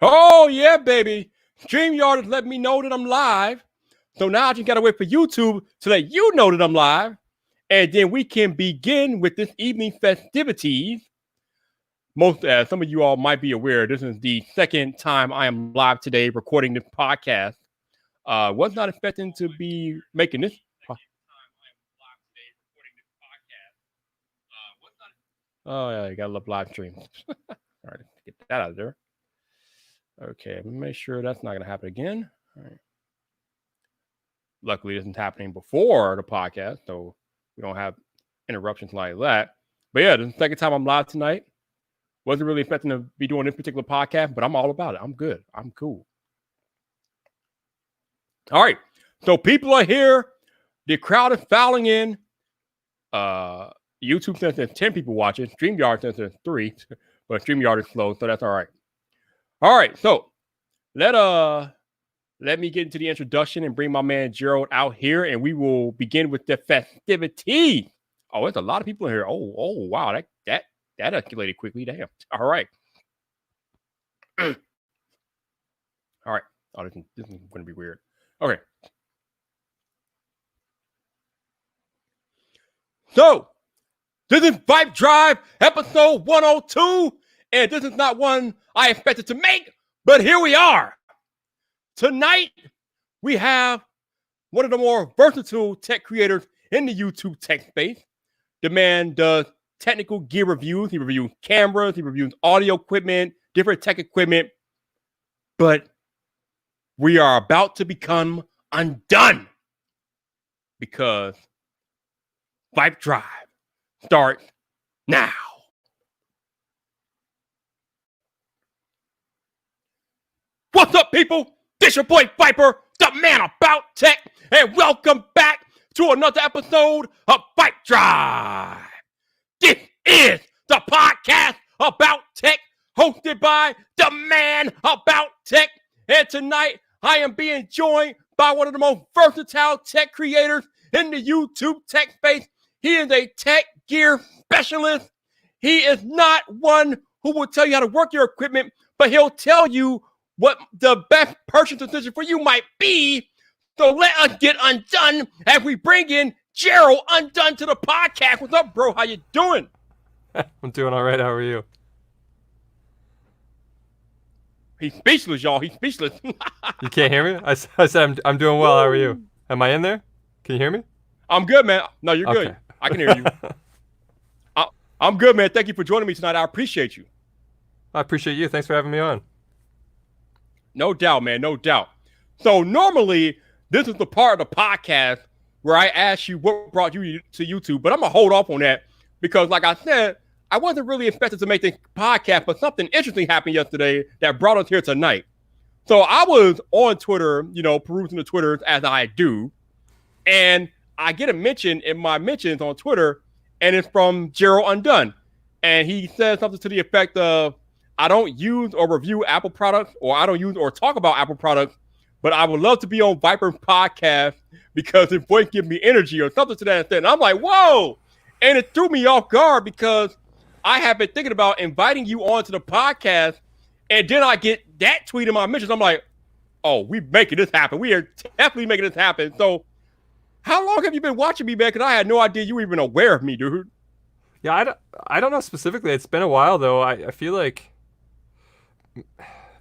Oh, yeah, baby. StreamYard has let me know that I'm live. So now I just got to wait for YouTube to let you know that I'm live. And then we can begin with this evening festivities. Some of you all might be aware, this is the second time I am live today recording this podcast. Was not expecting to be making this. Oh, yeah, you got to love live streams. All right, get that out of there. Okay, make sure that's not going to happen again. All right. Luckily, this isn't happening before the podcast, so we don't have interruptions like that. But yeah, this is the second time I'm live tonight. Wasn't really expecting to be doing this particular podcast, but I'm all about it. I'm good. I'm cool. All right, so people are here. The crowd is filing in. YouTube says there's 10 people watching. StreamYard says there's 3, but StreamYard is slow, so that's all right. All right, so let me get into the introduction and bring my man Gerald out here, and we will begin with the festivity. Oh, there's a lot of people in here. Oh, wow, that escalated quickly. Damn. All right. All right. Oh, this is going to be weird. Okay. So, this is VypDrive episode 102, and this is not one I expected to make, but here we are. Tonight, we have one of the more versatile tech creators in the YouTube tech space. The man does technical gear reviews. He reviews cameras. He reviews audio equipment, different tech equipment. But we are about to become undone because VypDrive starts now. What's up, people? This your boy Viper, the man about tech, and welcome back to another episode of VypDrive. This is the podcast about tech, hosted by the man about tech. And tonight, I am being joined by one of the most versatile tech creators in the YouTube tech space. He is a tech gear specialist. He is not one who will tell you how to work your equipment, but he'll tell you what the best purchase decision for you might be. So let us get undone as we bring in Gerald Undone to the podcast. What's up, bro? How you doing? I'm doing all right. How are you? He's speechless, y'all. He's speechless. You can't hear me? I said I'm doing well. How are you? Am I in there? Can you hear me? I'm good, man. No, you're good. Okay. I can hear you. I'm good, man. Thank you for joining me tonight. I appreciate you. I appreciate you. Thanks for having me on. No doubt, man. No doubt. So normally, this is the part of the podcast where I ask you what brought you to YouTube, but I'm going to hold off on that because, like I said, I wasn't really expected to make this podcast, but something interesting happened yesterday that brought us here tonight. So I was on Twitter, perusing the Twitters as I do, and I get a mention in my mentions on Twitter, and it's from Gerald Undone. And he says something to the effect of, I don't use or review Apple products, or I don't use or talk about Apple products, but I would love to be on Viper's podcast because his voice gives me energy or something to that extent. And I'm like, whoa! And it threw me off guard because I have been thinking about inviting you onto the podcast, and then I get that tweet in my mentions. I'm like, oh, we're making this happen. We are definitely making this happen. So how long have you been watching me, man? Because I had no idea you were even aware of me, dude. Yeah, I don't know specifically. It's been a while, though. I feel like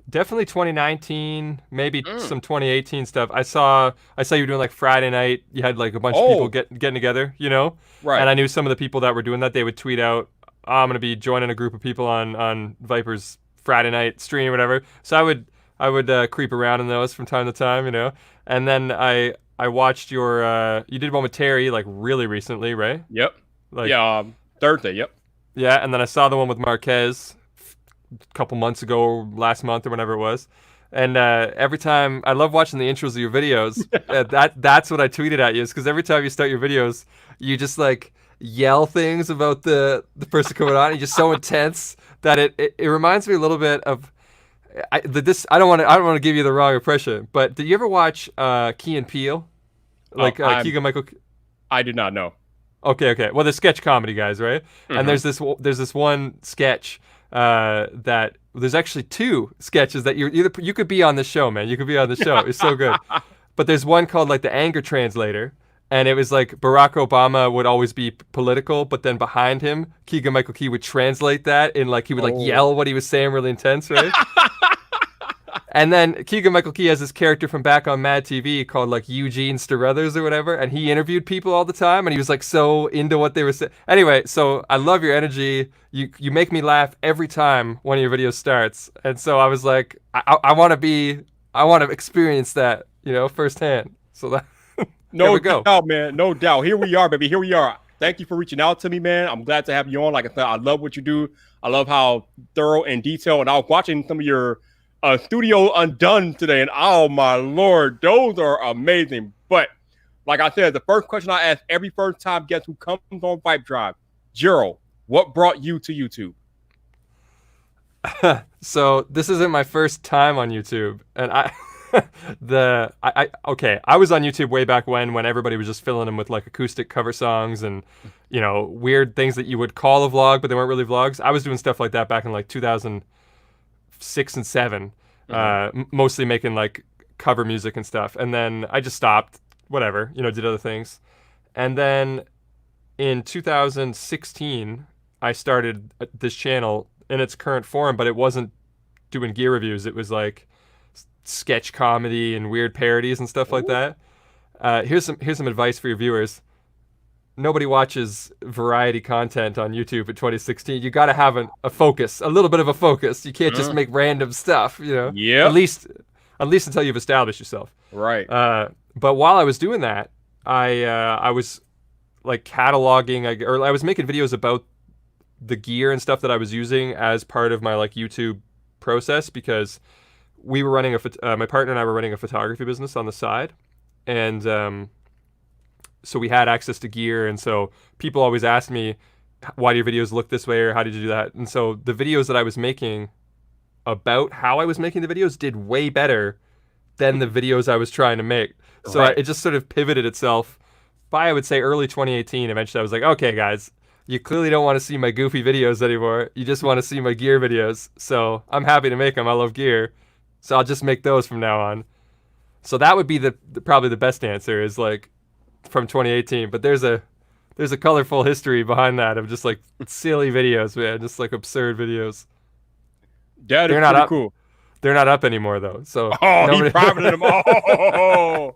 definitely 2019, maybe some 2018 stuff. I saw you doing like Friday night. You had like a bunch of people getting together, Right. And I knew some of the people that were doing that. They would tweet out, I'm going to be joining a group of people on Viper's Friday night stream or whatever. So I would creep around in those from time to time, And then I watched your you did one with Terry like really recently, right? Yep. Thursday. Yep. Yeah, and then I saw the one with Marquez a couple months ago, last month or whenever it was. And every time, I love watching the intros of your videos. That's what I tweeted at you, is because every time you start your videos, you just like yell things about the person coming on. You're just so intense that it reminds me a little bit of I don't want to give you the wrong impression, but did you ever watch Key and Peele? Like Keegan-Michael? I did not know. Okay. Well, they're sketch comedy guys, right? Mm-hmm. And there's this one sketch that there's actually 2 sketches that you could be on the show, man. You could be on the show. It's so good. But there's one called like the anger translator. And it was like Barack Obama would always be political, but then behind him, Keegan-Michael Key would translate that in like, he would like yell what he was saying really intense, right? And then Keegan-Michael Key has this character from back on Mad TV called like Eugene Struthers or whatever, and he interviewed people all the time, and he was like so into what they were saying. Anyway, so I love your energy. You make me laugh every time one of your videos starts, and so I was like, I want to experience that, firsthand. So that. No doubt, man. No doubt. Here we are, baby. Here we are. Thank you for reaching out to me, man. I'm glad to have you on. Like I said, I love what you do. I love how thorough and detailed. And I was watching some of your Studio Undone today, and oh my Lord, those are amazing. But like I said, the first question I ask every first time guest who comes on VypDrive, Gerald, what brought you to YouTube? So this isn't my first time on YouTube, and I was on YouTube way back when everybody was just filling them with like acoustic cover songs and weird things that you would call a vlog, but they weren't really vlogs. I was doing stuff like that back in like 2006 and 7, mostly making like cover music and stuff. And then I just stopped, whatever, did other things. And then in 2016, I started this channel in its current form, but it wasn't doing gear reviews. It was like sketch comedy and weird parodies and stuff like that. Here's some advice for your viewers. Nobody watches variety content on YouTube in 2016. You got to have a focus, a little bit of a focus. You can't just make random stuff, Yeah. At least until you've established yourself. Right. But while I was doing that, I was like cataloging, or I was making videos about the gear and stuff that I was using as part of my like YouTube process, because we were running my partner and I were running a photography business on the side, and so we had access to gear, and so people always asked me, why do your videos look this way, or how did you do that? And so the videos that I was making about how I was making the videos did way better than the videos I was trying to make. So Right. it just sort of pivoted itself by, I would say, early 2018. Eventually I was like, okay guys, you clearly don't want to see my goofy videos anymore. You just want to see my gear videos. So I'm happy to make them. I love gear. So I'll just make those from now on. So that would be probably the best answer, is like from 2018. But there's a colorful history behind that of just like silly videos, man, just like absurd videos. That is pretty cool. They're not up anymore though. So he privated them. Oh,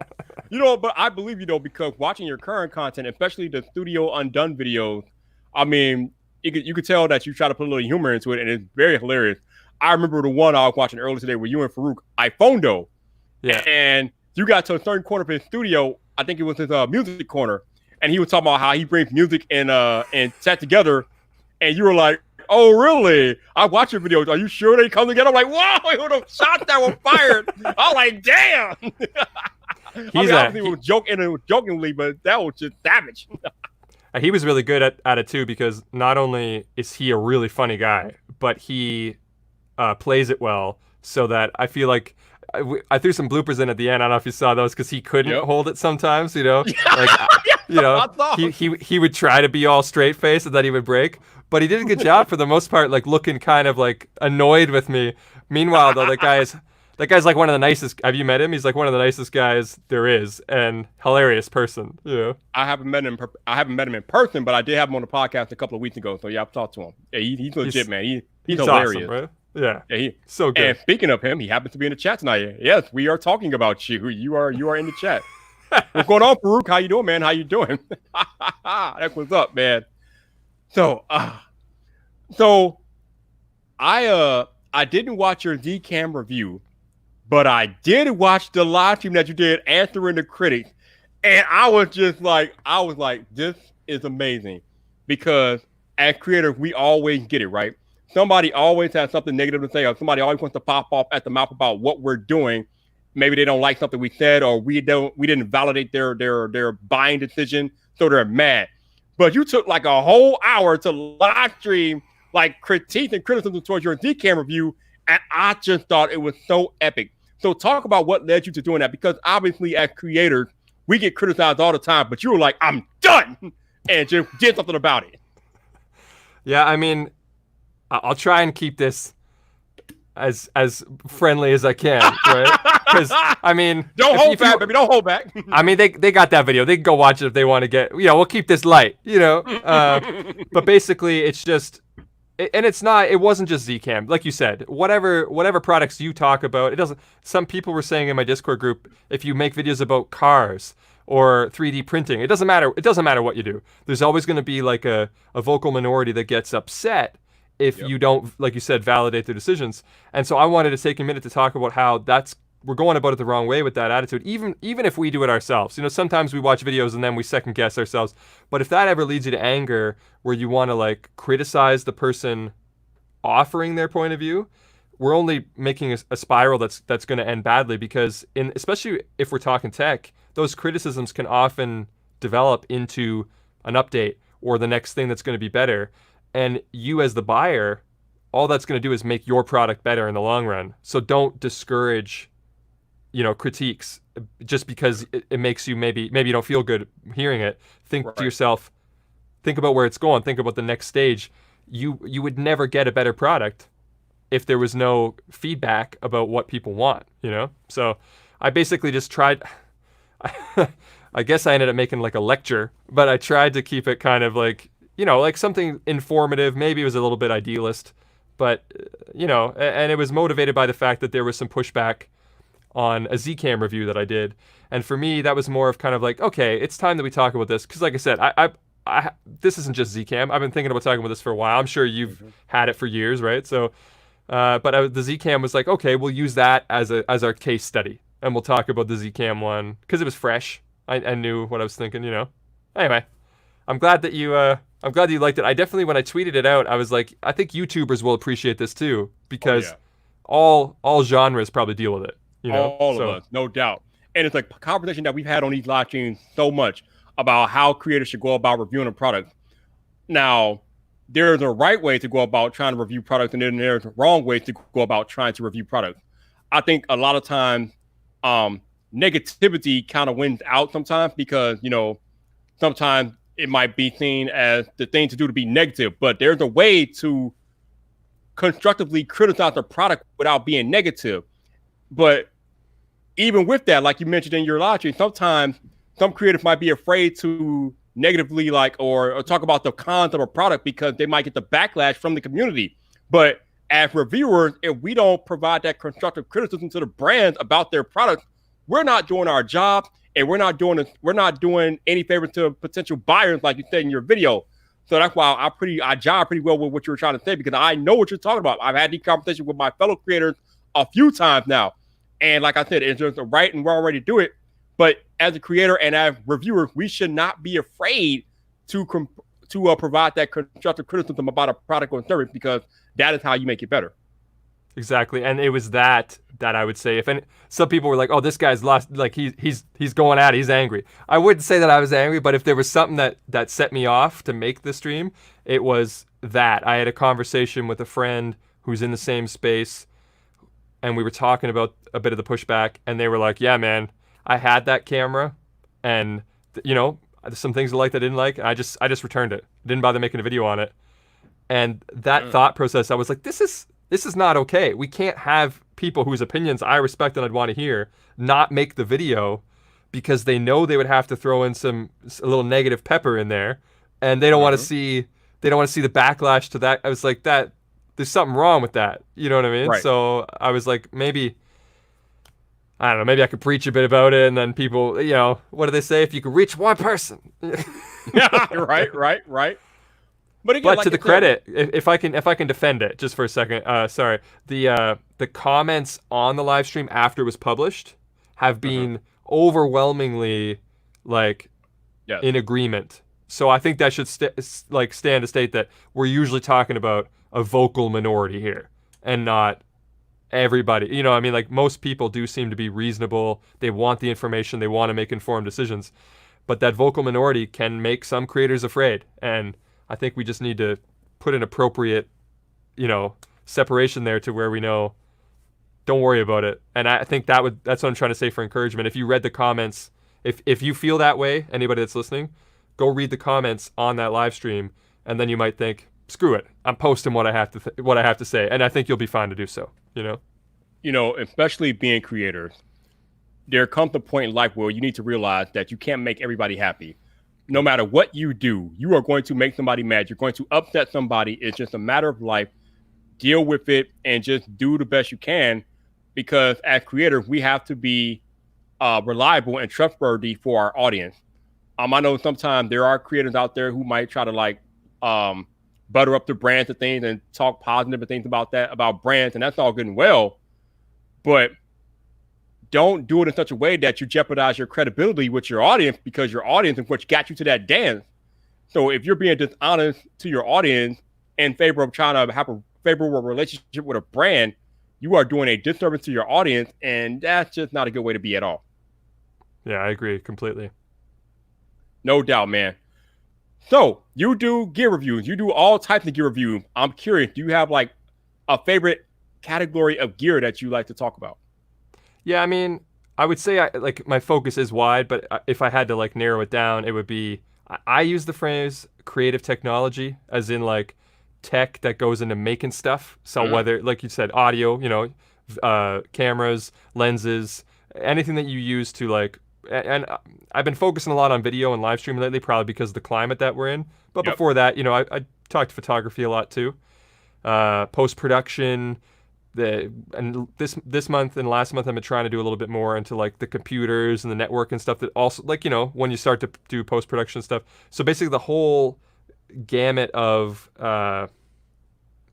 but I believe because watching your current content, especially the Studio Undone videos, I mean, you could tell that you try to put a little humor into it, and it's very hilarious. I remember the one I was watching earlier today with you and Farouk, iPhone, yeah, and you got to a certain corner of his studio. I think it was his music corner, and he was talking about how he brings music and sat together, and you were like, "Oh, really? I watch your videos. Are you sure they come together?" I'm like, "Whoa! Who the shots that were fired?" I'm like, "Damn!" Obviously, it was jokingly, but that was just savage. He was really good at it too, because not only is he a really funny guy, but he plays it well, so that I feel like I threw some bloopers in at the end. I don't know if you saw those, because he couldn't hold it sometimes, like, he would try to be all straight face and then he would break, but he did a good job for the most part, like looking kind of like annoyed with me. Meanwhile, though, that guy's like one of the nicest. Have you met him? He's like one of the nicest guys there is, and hilarious person. I haven't met him in person, but I did have him on the podcast a couple of weeks ago. So yeah, I've talked to him. Yeah, he's legit, man. He's hilarious. Awesome, right? Yeah, he's so good. And speaking of him, he happens to be in the chat tonight. Yes, we are talking about you. You are in the chat. What's going on, Farouk? How you doing, man? How you doing? That's what's up, man. So I didn't watch your Zcam review, but I did watch the live stream that you did answering the critics, and I was like, this is amazing, because as creators, we always get it right. Somebody always has something negative to say, or somebody always wants to pop off at the mouth about what we're doing. Maybe they don't like something we said, or we didn't validate their buying decision, so they're mad. But you took like a whole hour to live stream like critiques and criticism towards your Zcam review, and I just thought it was so epic. So talk about what led you to doing that, because obviously as creators, we get criticized all the time, but you were like, I'm done, and just did something about it. Yeah, I mean, I'll try and keep this as friendly as I can, right? Because I mean, don't hold back, baby. Don't hold back. I mean, they got that video. They can go watch it if they want to get. We'll keep this light, But basically, it's just, and it's not. It wasn't just Zcam, like you said. Whatever products you talk about, it doesn't. Some people were saying in my Discord group, if you make videos about cars or 3D printing, it doesn't matter. It doesn't matter what you do. There's always going to be like a vocal minority that gets upset if you don't, like you said, validate their decisions. And so I wanted to take a minute to talk about how we're going about it the wrong way with that attitude, even if we do it ourselves. Sometimes we watch videos and then we second guess ourselves. But if that ever leads you to anger, where you want to like criticize the person offering their point of view, we're only making a spiral that's going to end badly, because especially if we're talking tech, those criticisms can often develop into an update or the next thing that's going to be better. And you as the buyer, all that's going to do is make your product better in the long run. So don't discourage, critiques just because it makes you maybe you don't feel good hearing it. Think to yourself, think about where it's going. Think about the next stage. You would never get a better product if there was no feedback about what people want, So I basically just tried. I guess I ended up making like a lecture, but I tried to keep it kind of like, like something informative. Maybe it was a little bit idealist, but, and it was motivated by the fact that there was some pushback on a Zcam review that I did. And for me, that was more of kind of like, okay, it's time that we talk about this. Because like I said, I this isn't just Zcam. I've been thinking about talking about this for a while. I'm sure you've had it for years, right? So, but the Zcam was like, okay, we'll use that as our case study. And we'll talk about the Zcam one because it was fresh. I knew what I was thinking, Anyway, I'm glad that you liked it. I definitely, when I tweeted it out, I was like, I think YouTubers will appreciate this too, because all genres probably deal with it. All of us, no doubt. And it's like a conversation that we've had on these live streams so much about how creators should go about reviewing a product. Now, there's a right way to go about trying to review products, and then there's wrong ways to go about trying to review products. I think a lot of times, negativity kind of wins out sometimes, because, sometimes it might be seen as the thing to do to be negative, but there's a way to constructively criticize the product without being negative. But even with that, like you mentioned in your live stream, sometimes some creators might be afraid to negatively or talk about the cons of a product because they might get the backlash from the community. But as reviewers, if we don't provide that constructive criticism to the brands about their products, we're not doing our job, and we're not doing any favors to potential buyers, like you said in your video. So that's why I jive pretty well with what you were trying to say, because I know what you're talking about. I've had these conversations with my fellow creators a few times now. And like I said, it's just a right and wrong way to do it. But as a creator and as reviewers, we should not be afraid to provide that constructive criticism about a product or service, because that is how you make it better. Exactly. And it was that I would say, some people were like, oh, this guy's lost, like he's going at it, he's angry. I wouldn't say that I was angry, but if there was something that set me off to make the stream, it was that. I had a conversation with a friend who's in the same space, and we were talking about a bit of the pushback, and they were like, yeah, man, I had that camera, and some things I liked, I didn't like, and I just returned it. Didn't bother making a video on it. And that thought process, I was like, this is not okay. We can't have people whose opinions I respect and I'd want to hear not make the video because they know they would have to throw in a little negative pepper in there, and they don't want to see the backlash to that. I was like, that there's something wrong with that. You know what I mean? Right. So I was like, maybe maybe I could preach a bit about it, and then people, what do they say? If you could reach one person. Yeah, right. But again, but to the credit, if I can defend it just for a second, sorry, the comments on the live stream after it was published have been overwhelmingly in agreement. So I think that should stand to state that we're usually talking about a vocal minority here and not everybody. Most people do seem to be reasonable. They want the information. They want to make informed decisions. But that vocal minority can make some creators afraid. And I think we just need to put an appropriate, separation there to where we know, don't worry about it. And I think that's what I'm trying to say for encouragement. If you read the comments, if you feel that way, anybody that's listening, go read the comments on that live stream, and then you might think, screw it. I'm posting what I have to say, and I think you'll be fine to do so. Especially being creators, there comes a point in life where you need to realize that you can't make everybody happy. No matter what you do, you are going to make somebody mad. You're going to upset somebody. It's just a matter of life. Deal with it and just do the best you can, because as creators, we have to be reliable and trustworthy for our audience. I know sometimes there are creators out there who might try to butter up the brands and things and talk positive and things about brands, and that's all good and well, but don't do it in such a way that you jeopardize your credibility with your audience, because your audience is what got you to that dance. So if you're being dishonest to your audience in favor of trying to have a favorable relationship with a brand, you are doing a disservice to your audience, and that's just not a good way to be at all. Yeah, I agree completely. No doubt, man. So you do gear reviews. You do all types of gear reviews. I'm curious, do you have like a favorite category of gear that you like to talk about? Yeah, I mean, I would say my focus is wide, but if I had to like narrow it down, it would be, I use the phrase creative technology, as in like tech that goes into making stuff. So whether, like you said, audio, cameras, lenses, anything that you use to like, and I've been focusing a lot on video and live streaming lately, probably because of the climate that we're in. But before that, I talked photography a lot too. Post-production, and this month and last month I've been trying to do a little bit more into like the computers and the network and stuff that also, like, when you start to do post-production stuff. So basically the whole gamut of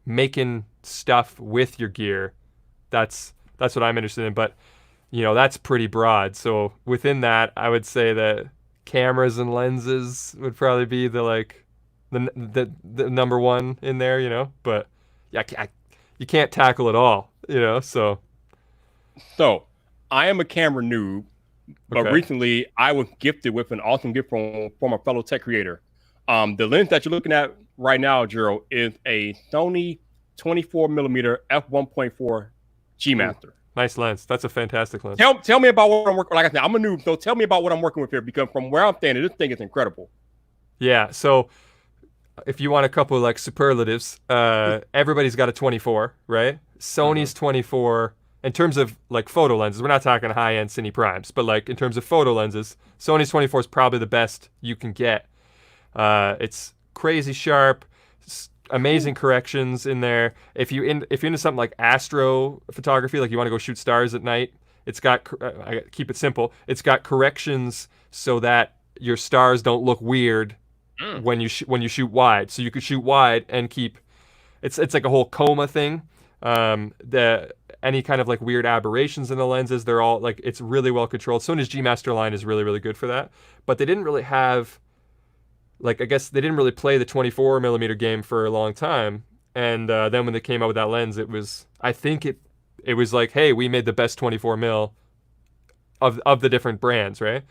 making stuff with your gear, that's what I'm interested in. But that's pretty broad. So within that, I would say that cameras and lenses would probably be the number one in there, but yeah, you can't tackle it all, so. So I am a camera noob, but recently I was gifted with an awesome gift from a fellow tech creator. The lens that you're looking at right now, Gerald, is a Sony 24mm f1.4 G Master. Nice lens. That's a fantastic lens. Tell me about what I'm working. Like I said, I'm a noob, so tell me about what I'm working with here, because from where I'm standing, this thing is incredible. Yeah. So if you want a couple of like superlatives, everybody's got a 24, right? Sony's 24, in terms of like photo lenses, we're not talking high-end Cine Primes, but like in terms of photo lenses, Sony's 24 is probably the best you can get. It's crazy sharp, amazing corrections in there. If you're into something like astro photography, like you want to go shoot stars at night, it's got, I keep it simple, it's got corrections so that your stars don't look weird when you shoot wide. So you could shoot wide and keep, it's like a whole coma thing. Any kind of like weird aberrations in the lenses, they're all like, it's really well controlled. Sony's G Master line is really, really good for that. But they didn't really have, like, I guess they didn't really play the 24mm game for a long time. And then when they came out with that lens, it was, I think it was like, hey, we made the best 24mm of the different brands, right?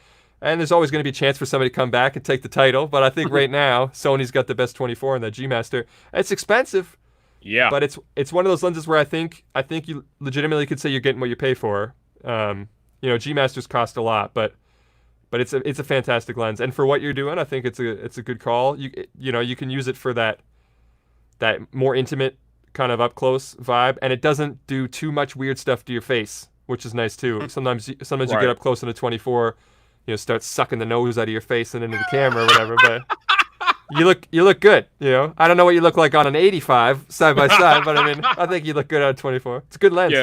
And there's always going to be a chance for somebody to come back and take the title. But I think right now, Sony's got the best 24 in that G Master. It's expensive. Yeah. But it's one of those lenses where I think you legitimately could say you're getting what you pay for. G Masters cost a lot, but it's a fantastic lens. And for what you're doing, I think it's a good call. You can use it for that more intimate kind of up close vibe, and it doesn't do too much weird stuff to your face, which is nice too. Sometimes you get up close in a 24, start sucking the nose out of your face and into the camera or whatever, but you look good, I don't know what you look like on an 85 side by side, but I mean, I think you look good on a 24. It's a good lens.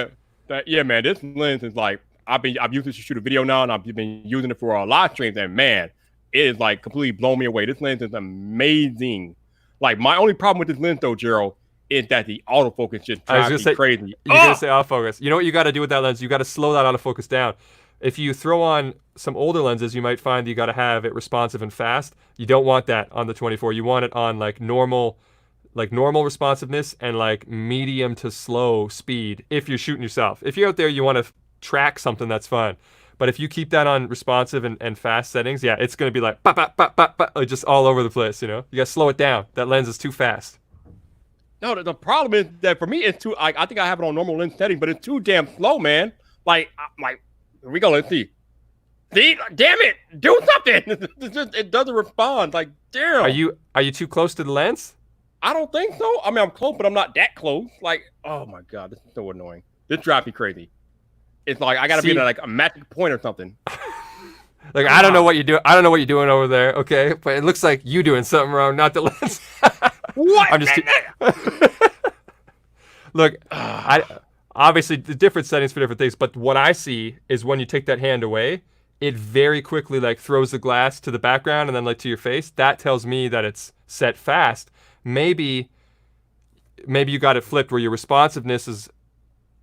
Yeah, man. This lens is like, I've used it to shoot a video now, and I've been using it for a live streams, and man, it is like completely blown me away. This lens is amazing. Like, my only problem with this lens though, Gerald, is that the autofocus just drives me crazy. You're gonna say autofocus. You know what you got to do with that lens? You got to slow that autofocus down. If you throw on some older lenses, you might find you got to have it responsive and fast. You don't want that on the 24. You want it on like normal responsiveness and like medium to slow speed if you're shooting yourself. If you're out there, you want to track something, that's fine. But if you keep that on responsive and fast settings, yeah, it's going to be like, like just all over the place, You got to slow it down. That lens is too fast. No, the problem is that for me, it's too, I think I have it on normal lens setting, but it's too damn slow, man. Like, here we go, let's see. See, damn it, do something. It doesn't respond. Like, damn. Are you too close to the lens? I don't think so. I mean, I'm close, but I'm not that close. Like, oh my god, this is so annoying. This drives me crazy. It's like I gotta be at like a magic point or something. Like, I don't know what you do. I don't know what you're doing over there, okay? But it looks like you doing something wrong, not the lens. What? I'm just Look, obviously the different settings for different things, but what I see is when you take that hand away, it very quickly like throws the glass to the background and then like to your face. That tells me that it's set fast. Maybe you got it flipped where your responsiveness is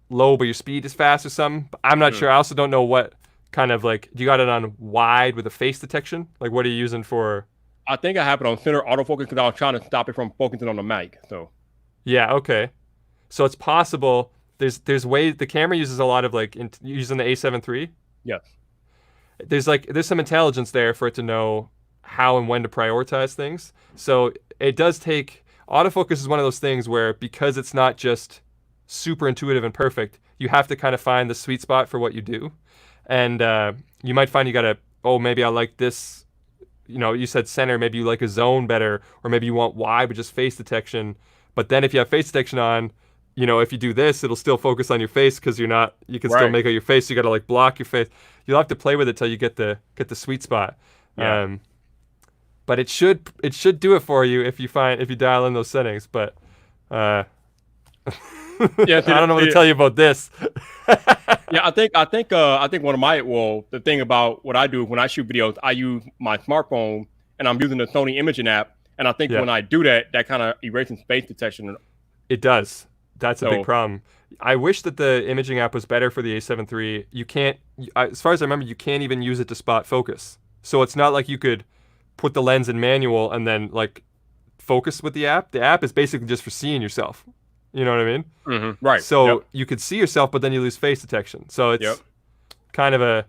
low but your speed is fast or something. I'm not sure. I also don't know what kind of like, do you got it on wide with a face detection? Like, what are you using for? I think I have it on center autofocus because I was trying to stop it from focusing on the mic. So yeah, okay. So it's possible. There's ways the camera uses a lot of like using the A7 III. Yes. There's some intelligence there for it to know how and when to prioritize things. So it does take autofocus is one of those things where because it's not just super intuitive and perfect, you have to kind of find the sweet spot for what you do. And you might find you gotta, maybe I like this, you said center, maybe you like a zone better, or maybe you want wide with just face detection. But then if you have face detection on, if you do this, it'll still focus on your face because you can still make out your face. You gotta like block your face. You'll have to play with it till you get the sweet spot. Yeah. But it should do it for you if you dial in those settings. But yeah, I don't know what to tell you about this. Yeah, I think one of the thing about what I do when I shoot videos, I use my smartphone and I'm using the Sony imaging app, and I think when I do that kind of erases face detection. It does. That's a big problem. I wish that the imaging app was better for the A7 III. You can't, as far as I remember, you can't even use it to spot focus. So it's not like you could put the lens in manual and then like focus with the app. The app is basically just for seeing yourself. You know what I mean? Mm-hmm. Right. So you could see yourself, but then you lose face detection. So it's kind of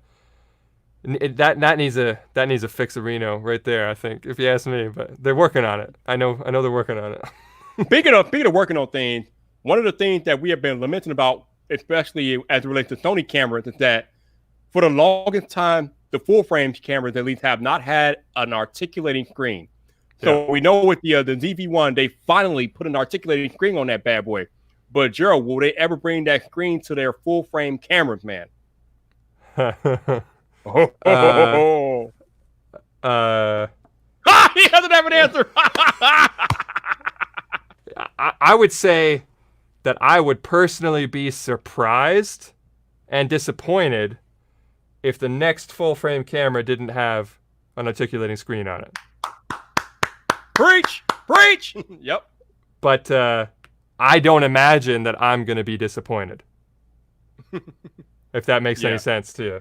that needs a fixerino right there, I think, if you ask me. But they're working on it. I know they're working on it. Speaking of working on things, one of the things that we have been lamenting about, especially as it relates to Sony cameras, is that for the longest time, the full frame cameras at least have not had an articulating screen. So we know with the ZV-1, they finally put an articulating screen on that bad boy. But Gerald, will they ever bring that screen to their full frame cameras, man? He doesn't have an answer. I would say that I would personally be surprised and disappointed if the next full frame camera didn't have an articulating screen on it. Preach! Yep. But I don't imagine that I'm going to be disappointed. If that makes any sense to you.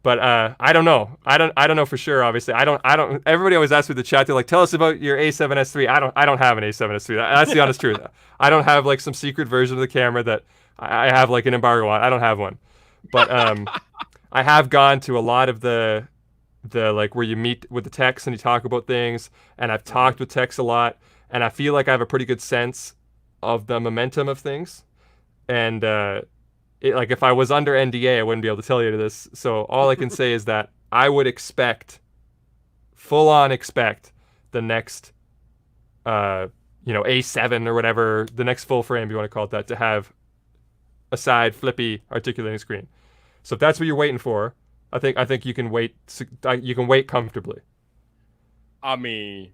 But I don't know. I don't know for sure. Obviously, I don't. Everybody always asks me in the chat. They're like, "Tell us about your A7S III." I don't have an A7S III. That's the honest truth. I don't have like some secret version of the camera that I have like an embargo on. I don't have one. But I have gone to a lot of the like where you meet with the techs and you talk about things, and I've talked with techs a lot, and I feel like I have a pretty good sense of the momentum of things, and like if I was under NDA, I wouldn't be able to tell you this. So all I can say is that I would full on expect the next, A7 or whatever, the next full frame, you want to call it that, to have a side flippy articulating screen. So if that's what you're waiting for, I think you can wait. You can wait comfortably. I mean,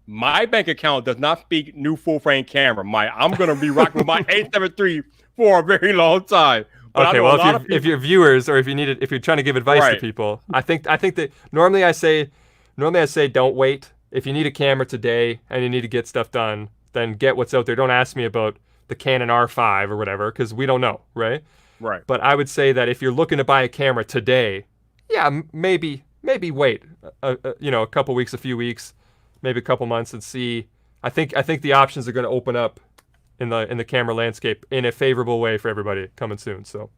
my bank account does not speak new full frame camera. I'm gonna be rocking with my A7 III for a very long time. But okay, well, if you're viewers or if you're trying to give advice to people, I think that normally I say don't wait. If you need a camera today and you need to get stuff done, then get what's out there. Don't ask me about the Canon R5 or whatever because we don't know, right? Right. But I would say that if you're looking to buy a camera today, maybe wait a couple weeks, a few weeks, maybe a couple months and see. I think the options are going to open up in the camera landscape in a favorable way for everybody coming soon. So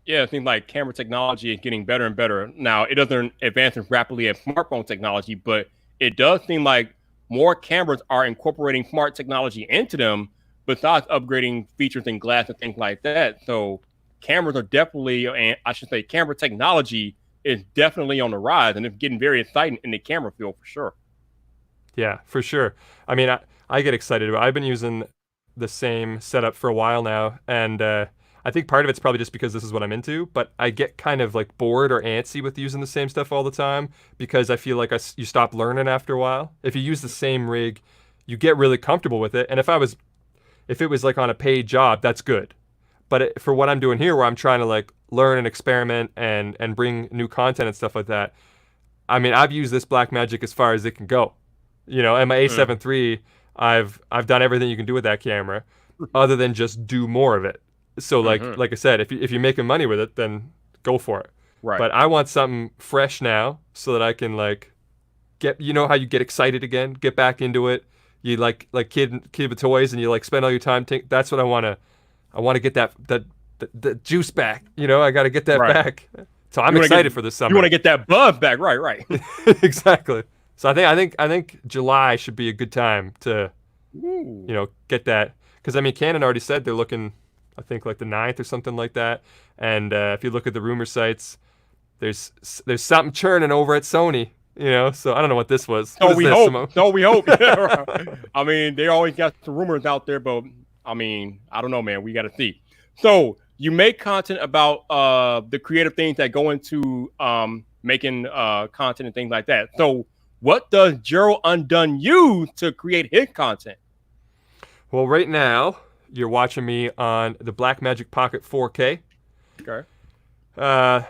yeah, it seems like camera technology is getting better and better. Now, it doesn't advance as rapidly as smartphone technology, but it does seem like more cameras are incorporating smart technology into them besides upgrading features in glass and things like that. So cameras are definitely, and I should say camera technology is definitely on the rise, and it's getting very exciting in the camera field for sure. Yeah, for sure. I mean, I get excited about. I've been using the same setup for a while now, and I think part of it's probably just because this is what I'm into, but I get kind of like bored or antsy with using the same stuff all the time because I feel like you stop learning after a while. If you use the same rig, you get really comfortable with it, and if it was like on a paid job, that's good. But for what I'm doing here, where I'm trying to like learn and experiment and bring new content and stuff like that, I mean, I've used this Blackmagic as far as it can go. And my A7 III, I've done everything you can do with that camera, other than just do more of it. So like I said, if you're making money with it, then go for it. Right. But I want something fresh now, so that I can like get, how you get excited again, get back into it. You like kid with toys, and you like spend all your time. That's what I want to. I want to get the juice back. I got to get that back. So I'm excited for this summer. You want to get that buzz back, right? Exactly. So I think July should be a good time to, get that. Because I mean, Canon already said they're looking, I think like the 9th or something like that. And if you look at the rumor sites, there's something churning over at Sony. So I don't know what this was. So we hope. I mean, they always got some rumors out there, but I mean, I don't know, man. We got to see. So you make content about the creative things that go into making content and things like that. So what does Gerald Undone use to create his content? Well, right now you're watching me on the Blackmagic Pocket 4K. Okay.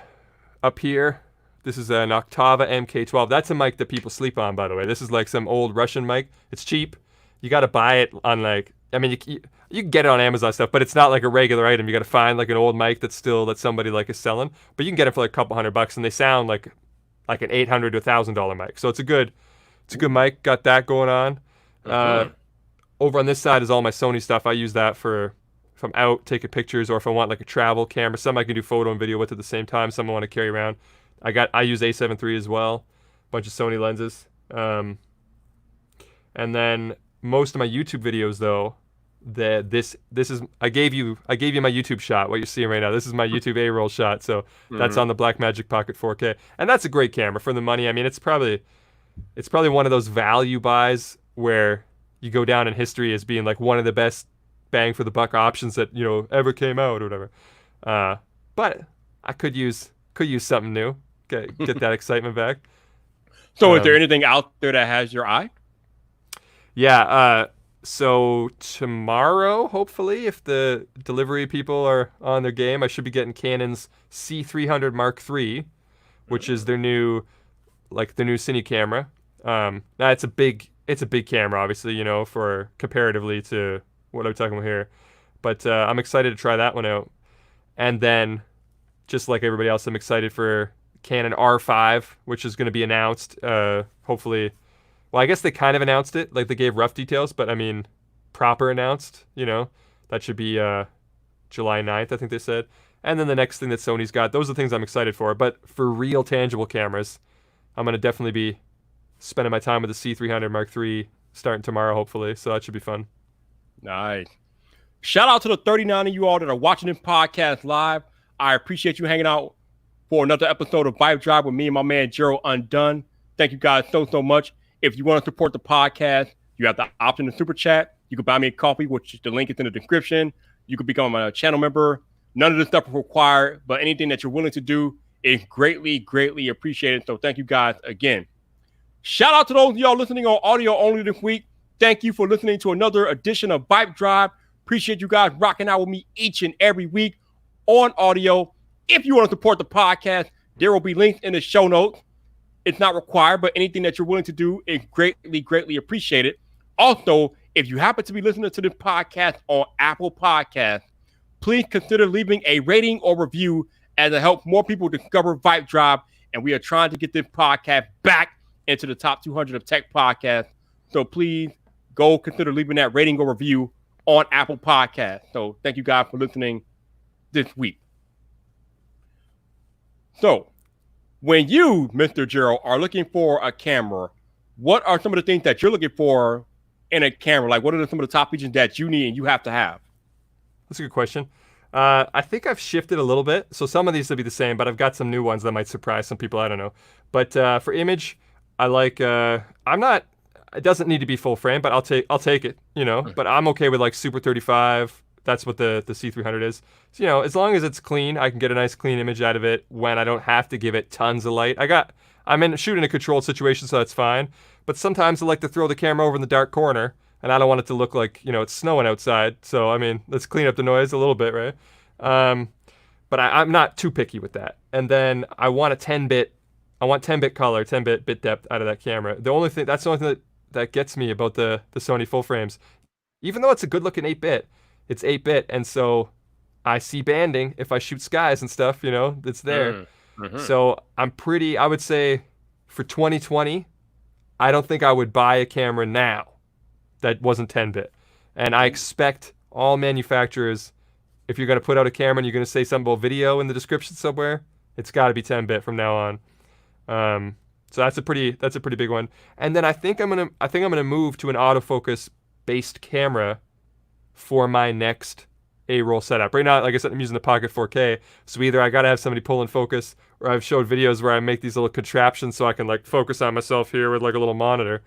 Up here, this is an Octava MK12. That's a mic that people sleep on, by the way. This is like some old Russian mic. It's cheap. You got to buy it on like, I mean, you can get it on Amazon stuff, but it's not like a regular item. You got to find like an old mic that somebody like is selling, but you can get it for like a couple $100, and they sound like an $800 to $1,000 mic. So it's a good mic. Got that going on. Over on this side is all my Sony stuff. I use that for if I'm out taking pictures, or if I want like a travel camera. Some I can do photo and video with at the same time. Some I want to carry around. I use A7 III as well. Bunch of Sony lenses. And then most of my YouTube videos though, this is I gave you my YouTube shot, what you're seeing right now. This is my YouTube A-roll shot. So that's on the Blackmagic Pocket 4K. And that's a great camera for the money. I mean, it's probably one of those value buys where you go down in history as being like one of the best bang for the buck options that, ever came out or whatever. But I could use something new. Get that excitement back. So is there anything out there that has your eye? Yeah, so tomorrow, hopefully, if the delivery people are on their game, I should be getting Canon's C300 Mark III, which is their new cine camera. Now it's a big camera, obviously, for comparatively to what I'm talking about here. But I'm excited to try that one out. And then, just like everybody else, I'm excited for Canon R5, which is going to be announced, hopefully. Well, I guess they kind of announced it, like they gave rough details, but I mean, proper announced, that should be July 9th, I think they said. And then the next thing that Sony's got, those are the things I'm excited for. But for real tangible cameras, I'm going to definitely be spending my time with the C300 Mark III starting tomorrow, hopefully. So that should be fun. Nice. Shout out to the 39 of you all that are watching this podcast live. I appreciate you hanging out for another episode of VypDrive with me and my man, Gerald Undone. Thank you guys so much. If you want to support the podcast, you have the option to super chat. You can buy me a coffee, which the link is in the description. You can become a channel member. None of this stuff is required, but anything that you're willing to do is greatly, greatly appreciated. So thank you guys again. Shout out to those of y'all listening on audio only this week. Thank you for listening to another edition of VypDrive. Appreciate you guys rocking out with me each and every week on audio. If you want to support the podcast, there will be links in the show notes. It's not required, but anything that you're willing to do is greatly, greatly appreciated. Also, if you happen to be listening to this podcast on Apple Podcasts, please consider leaving a rating or review as it helps more people discover VypDrive. And we are trying to get this podcast back into the top 200 of tech podcasts. So please go consider leaving that rating or review on Apple Podcasts. So thank you guys for listening this week. So when you, Mr. Gerald, are looking for a camera, what are some of the things that you're looking for in a camera? Like, what are some of the top features that you need and you have to have? That's a good question. I think I've shifted a little bit. So some of these will be the same, but I've got some new ones that might surprise some people. I don't know. But for image, I like, I'm not it doesn't need to be full frame, but I'll take it, you know. But I'm okay with like Super 35. That's what the C300 is. So, you know, as long as it's clean, I can get a nice clean image out of it when I don't have to give it tons of light. I'm in shooting a controlled situation, so that's fine. But sometimes I like to throw the camera over in the dark corner, and I don't want it to look like, you know, it's snowing outside. So, I mean, let's clean up the noise a little bit, right? But I'm not too picky with that. And then I want a 10-bit color, 10-bit bit depth out of that camera. That's the only thing that gets me about the Sony full frames. Even though it's a good looking 8-bit, it's 8-bit, and so I see banding if I shoot skies and stuff, you know, it's there. Mm-hmm. So I would say for 2020, I don't think I would buy a camera now that wasn't 10-bit. And I expect all manufacturers, if you're going to put out a camera and you're going to say something about video in the description somewhere, it's got to be 10-bit from now on. So that's a pretty big one. And then I think I'm gonna move to an autofocus based camera for my next A-roll setup. Right now, like I said, I'm using the Pocket 4K, so either I gotta have somebody pull in focus, or I've showed videos where I make these little contraptions so I can like focus on myself here with like a little monitor.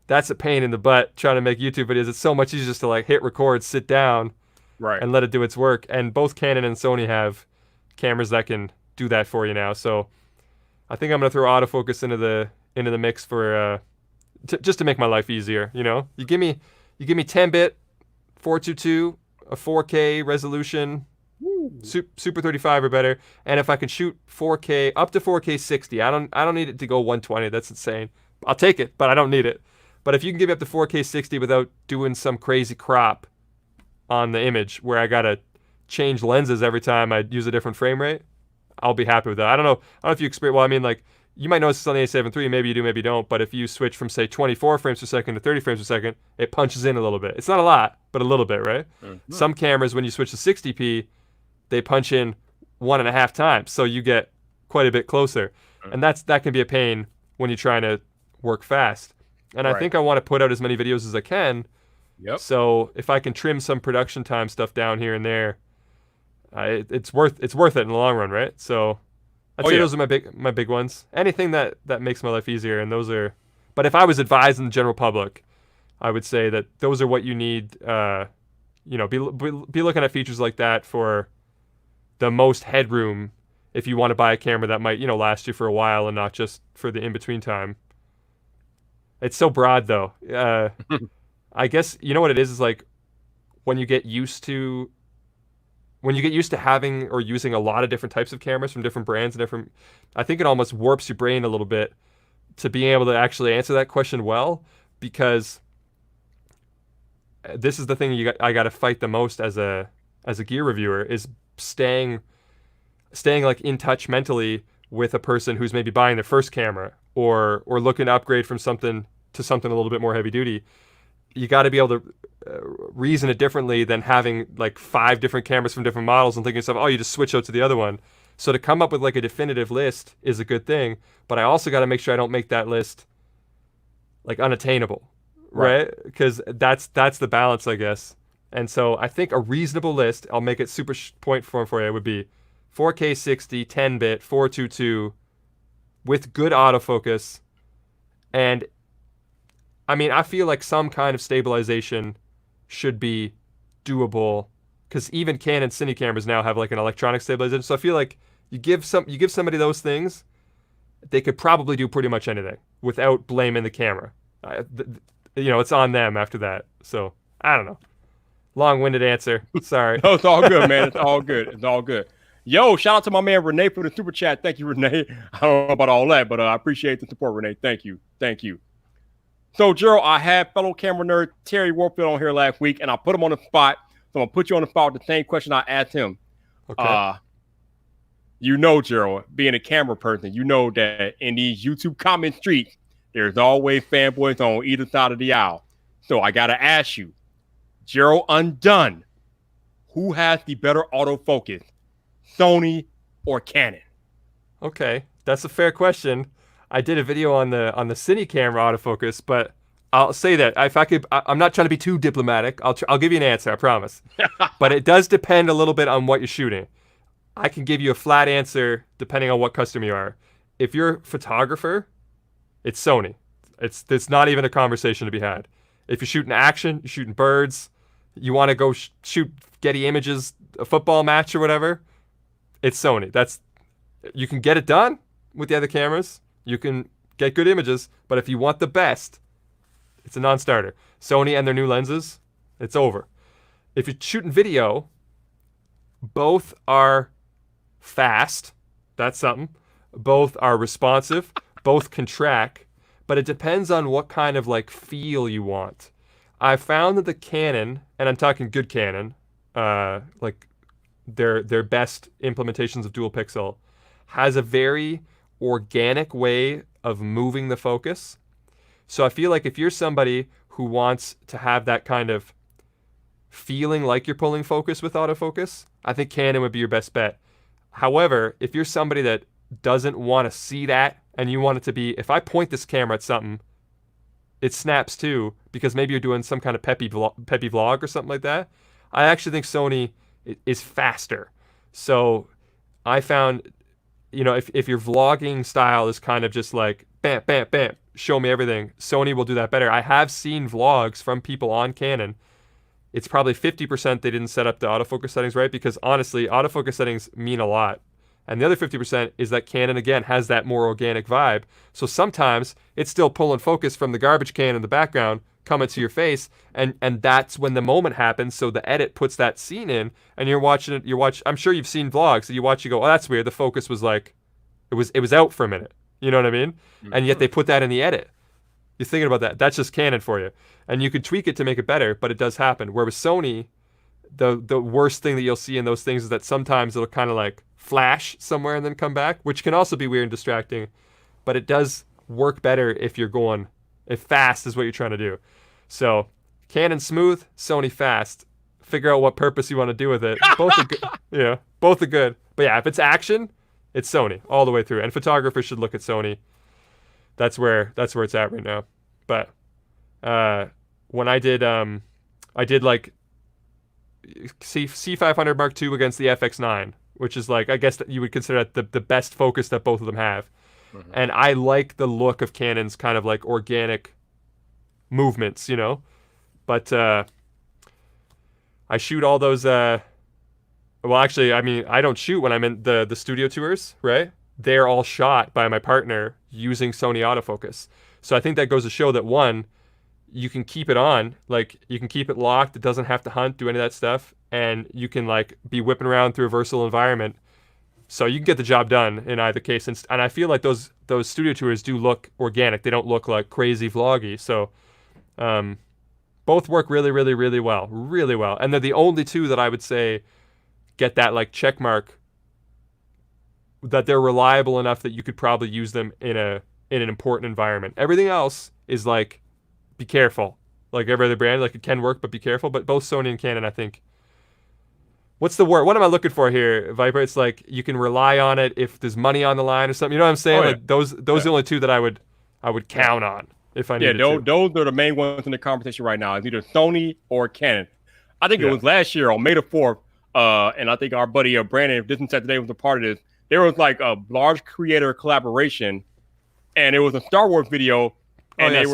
That's a pain in the butt trying to make YouTube videos. It's so much easier just to like hit record, sit down, right, and let it do its work. And both Canon and Sony have cameras that can do that for you now. So I think I'm gonna throw autofocus into the mix for just to make my life easier. You know, you give me 10-bit, 422, a 4K resolution, Super 35 or better, and if I can shoot 4K up to 4K 60, I don't need it to go 120. That's insane. I'll take it, but I don't need it. But if you can give me up to 4K 60 without doing some crazy crop on the image where I gotta change lenses every time I use a different frame rate, I'll be happy with that. I don't know if you experience. Well, I mean, like, you might notice this on the A7 III. Maybe you do, maybe you don't. But if you switch from, say, 24 frames per second to 30 frames per second, it punches in a little bit. It's not a lot, but a little bit, right? Mm-hmm. Some cameras, when you switch to 60p, they punch in 1.5 times, so you get quite a bit closer. Mm-hmm. And that can be a pain when you're trying to work fast. And I think I want to put out as many videos as I can. Yep. So if I can trim some production time stuff down here and there, it's worth it in the long run, right? So I'd say those are my big ones. Anything that makes my life easier, and those are. But if I was advising the general public, I would say that those are what you need. You know, be looking at features like that for the most headroom if you want to buy a camera that might, you know, last you for a while and not just for the in between time. It's so broad though. I guess you know what it is like when you get used to having or using a lot of different types of cameras from different brands and different, I think it almost warps your brain a little bit to being able to actually answer that question well, because this is the thing I got to fight the most as a gear reviewer, is staying like in touch mentally with a person who's maybe buying their first camera or looking to upgrade from something to something a little bit more heavy duty. You got to be able to reason it differently than having like 5 different cameras from different models and thinking yourself, oh, you just switch out to the other one. So to come up with like a definitive list is a good thing, but I also got to make sure I don't make that list like unattainable, right? Because that's the balance, I guess. And so I think a reasonable list, I'll make it super point form for you, would be 4K 60, 10-bit, 422 with good autofocus. And I mean, I feel like some kind of stabilization should be doable, because even Canon Cine cameras now have like an electronic stabilization. So I feel like you give somebody those things, they could probably do pretty much anything without blaming the camera. You know, it's on them after that. So I don't know. Long-winded answer. Sorry. No, it's all good, man. It's all good. It's all good. Yo, shout out to my man Renee for the super chat. Thank you, Renee. I don't know about all that, but I appreciate the support, Renee. Thank you. Thank you. So, Gerald, I had fellow camera nerd Terry Warfield on here last week, and I put him on the spot. So I'm going to put you on the spot with the same question I asked him. Okay. You know, Gerald, being a camera person, you know that in these YouTube comment streets, there's always fanboys on either side of the aisle. So I got to ask you, Gerald Undone, who has the better autofocus, Sony or Canon? Okay, that's a fair question. I did a video on the Cine camera autofocus, but I'll say that if I could, I'm not trying to be too diplomatic. I'll give you an answer, I promise. But it does depend a little bit on what you're shooting. I can give you a flat answer depending on what customer you are. If you're a photographer, it's Sony. It's not even a conversation to be had. If you're shooting action, you're shooting birds, you want to go shoot Getty Images, a football match or whatever, it's Sony. You can get it done with the other cameras. You can get good images, but if you want the best, it's a non-starter. Sony and their new lenses, it's over. If you're shooting video, both are fast. That's something. Both are responsive. Both can track. But it depends on what kind of like feel you want. I found that the Canon, and I'm talking good Canon, like their best implementations of dual pixel, has a very organic way of moving the focus. So I feel like if you're somebody who wants to have that kind of feeling like you're pulling focus with autofocus, I think Canon would be your best bet. However, if you're somebody that doesn't want to see that and you want it to be, if I point this camera at something, it snaps too, because maybe you're doing some kind of peppy vlog or something like that, I actually think Sony is faster. So I found, if your vlogging style is kind of just like, bam, bam, bam, show me everything, Sony will do that better. I have seen vlogs from people on Canon. It's probably 50% they didn't set up the autofocus settings right, because honestly, autofocus settings mean a lot. And the other 50% is that Canon, again, has that more organic vibe. So sometimes it's still pulling focus from the garbage can in the background, coming to your face, and that's when the moment happens. So the edit puts that scene in, and you're watching it. I'm sure you've seen vlogs that you watch, you go, oh, that's weird. The focus was like, it was out for a minute. You know what I mean? Mm-hmm. And yet they put that in the edit. You're thinking about that. That's just Canon for you. And you could tweak it to make it better, but it does happen. Whereas Sony, the worst thing that you'll see in those things is that sometimes it'll kind of like flash somewhere and then come back, which can also be weird and distracting, but it does work better if fast is what you're trying to do. So Canon smooth, Sony fast. Figure out what purpose you want to do with it. Both are good. Yeah, both are good. But yeah, if it's action, it's Sony all the way through. And photographers should look at Sony. That's where it's at right now. But when I did like C500 Mark II against the FX9, which is like, I guess that you would consider that the best focus that both of them have. Mm-hmm. And I like the look of Canon's kind of like organic movements, But I shoot all those, well, actually, I mean, I don't shoot when I'm in the studio tours, right? They're all shot by my partner using Sony autofocus. So I think that goes to show that, one, you can keep it on, like you can keep it locked. It doesn't have to hunt, do any of that stuff. And you can like be whipping around through a versatile environment. So you can get the job done in either case. And I feel like those studio tours do look organic. They don't look like crazy vloggy. So both work really, really, really well. Really well. And they're the only two that I would say get that like check mark, that they're reliable enough that you could probably use them in an important environment. Everything else is like, be careful. Like every other brand, like it can work, but be careful. But both Sony and Canon, I think. What's the word? What am I looking for here, Viper? It's like you can rely on it if there's money on the line or something. You know what I'm saying? Oh, yeah. Like those are the only two that I would count on if I needed to. Those are the main ones in the conversation right now. It's either Sony or Canon. I think it was last year on May the 4th, and I think our buddy Brandon, if Disney Set Today was a part of this, there was like a large creator collaboration, and it was a Star Wars video, and they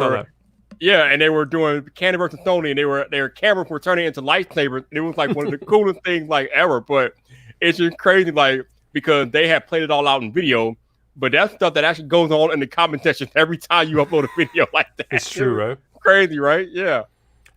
were doing Canon versus Sony, and their cameras were turning into lightsabers. It was like one of the coolest things like ever. But it's just crazy, like because they had played it all out in video, but that's stuff that actually goes on in the comment section every time you upload a video like that. It's true, right? Crazy, right? Yeah.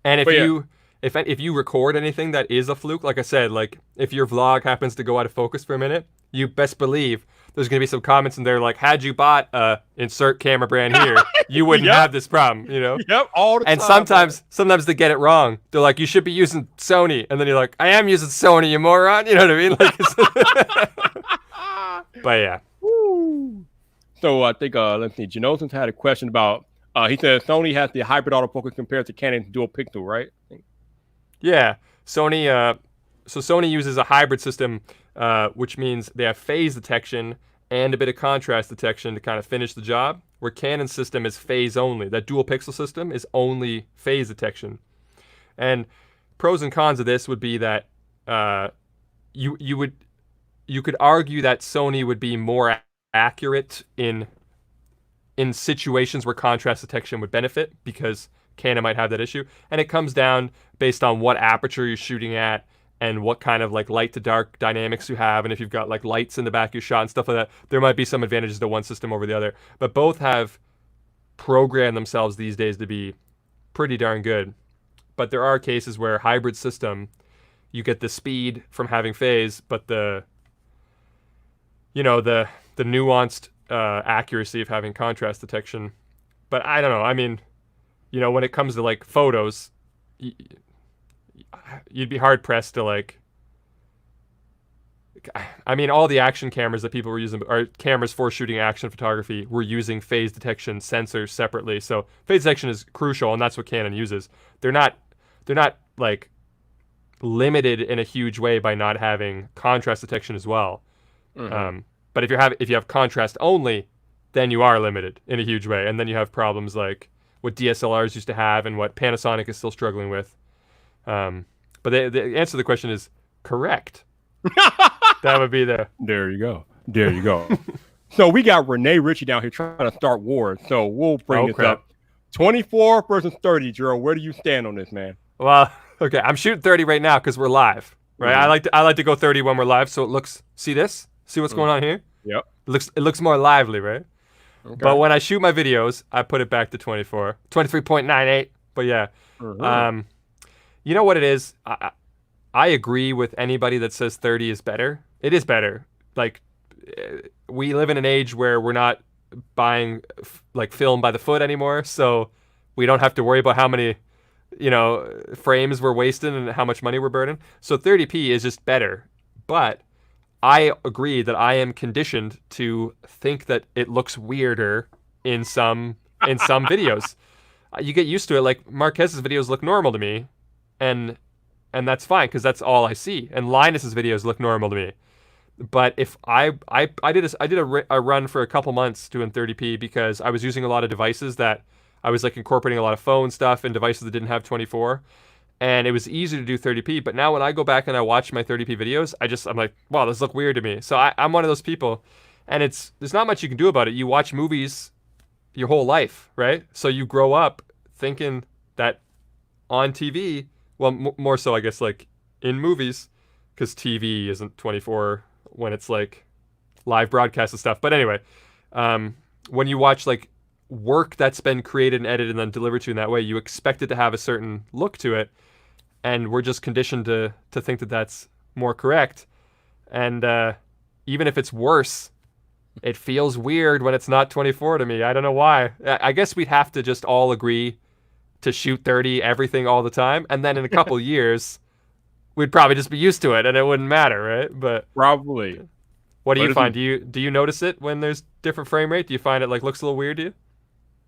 And if you record anything that is a fluke, like I said, like if your vlog happens to go out of focus for a minute, you best believe there's going to be some comments in there like, had you bought insert camera brand here, you wouldn't have this problem, Yep, all the time. And sometimes they get it wrong. They're like, you should be using Sony. And then you're like, I am using Sony, you moron. You know what I mean? Like, but yeah. Woo. So I think, let's see, Janoson's had a question about, he said Sony has the hybrid autofocus compared to Canon's dual pixel, right? Yeah. Sony, so Sony uses a hybrid system, which means they have phase detection and a bit of contrast detection to kind of finish the job, where Canon's system is phase only. That dual pixel system is only phase detection. And pros and cons of this would be that you could argue that Sony would be more accurate in in situations where contrast detection would benefit, because Canon might have that issue. And it comes down based on what aperture you're shooting at and what kind of like light to dark dynamics you have. And if you've got like lights in the back of your shot and stuff like that, there might be some advantages to one system over the other. But both have programmed themselves these days to be pretty darn good. But there are cases where hybrid system, you get the speed from having phase, but the nuanced accuracy of having contrast detection. But I don't know. I mean, when it comes to like photos, you'd be hard pressed to like. I mean, all the action cameras that people were using, or cameras for shooting action photography, were using phase detection sensors separately. So phase detection is crucial, and that's what Canon uses. They're not like limited in a huge way by not having contrast detection as well. Mm-hmm. But if you have contrast only, then you are limited in a huge way, and then you have problems like what DSLRs used to have and what Panasonic is still struggling with. But the answer to the question is correct. That would be the. There you go. So we got Renee Ritchie down here trying to start wars. So we'll bring this up. 24 versus 30, Gerald. Where do you stand on this, man? Well, okay, I'm shooting 30 right now because we're live, right? Mm-hmm. I like to go 30 when we're live, so it looks. See this? See what's going on here? Yep. It looks more lively, right? Okay. But when I shoot my videos, I put it back to 24, 23.98. But yeah, you know what it is? I agree with anybody that says 30 is better. It is better. Like, we live in an age where we're not buying like film by the foot anymore, so we don't have to worry about how many, frames we're wasting and how much money we're burning. So 30p is just better. But I agree that I am conditioned to think that it looks weirder in some videos. You get used to it. Like Marquez's videos look normal to me, and that's fine because that's all I see. And Linus's videos look normal to me. But if I did a run for a couple months doing 30p because I was using a lot of devices that I was like incorporating a lot of phone stuff and devices that didn't have 24, and it was easy to do 30p. But now when I go back and I watch my 30p videos, I'm like, wow, this look weird to me. So I'm one of those people, and there's not much you can do about it. You watch movies your whole life, right? So you grow up thinking that on TV, well, more so I guess like in movies, because TV isn't 24 when it's like live broadcast and stuff. But anyway, when you watch like work that's been created and edited and then delivered to you in that way, you expect it to have a certain look to it, and we're just conditioned to think that that's more correct. And even if it's worse, it feels weird when it's not 24 to me. I don't know why. I guess we'd have to just all agree to shoot 30 everything all the time, and then in a couple years we'd probably just be used to it and it wouldn't matter, right? But probably. What do you find? Do you notice it when there's different frame rate? Do you find it like looks a little weird to you?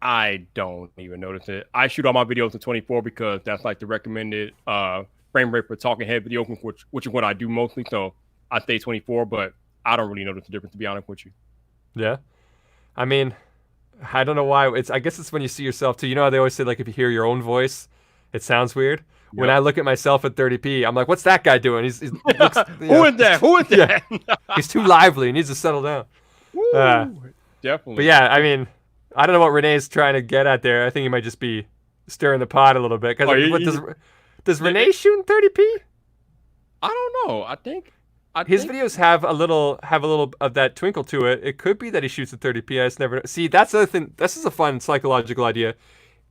I don't even notice it. I shoot all my videos in 24 because that's like the recommended frame rate for talking head video, which is what I do mostly. So I stay 24, but I don't really notice the difference, to be honest with you. Yeah. I mean, I don't know why. I guess it's when you see yourself too. You know how they always say like if you hear your own voice, it sounds weird. Yep. When I look at myself at 30p, I'm like, what's that guy doing? He looks, Who is that? Yeah. He's too lively. He needs to settle down. Definitely. But yeah, I mean, I don't know what Renee's trying to get at there. I think he might just be stirring the pot a little bit. Because does Renee shoot in 30p? I don't know. I think his videos have a little of that twinkle to it. It could be that he shoots at 30p. I just never see. That's the other thing. This is a fun psychological idea.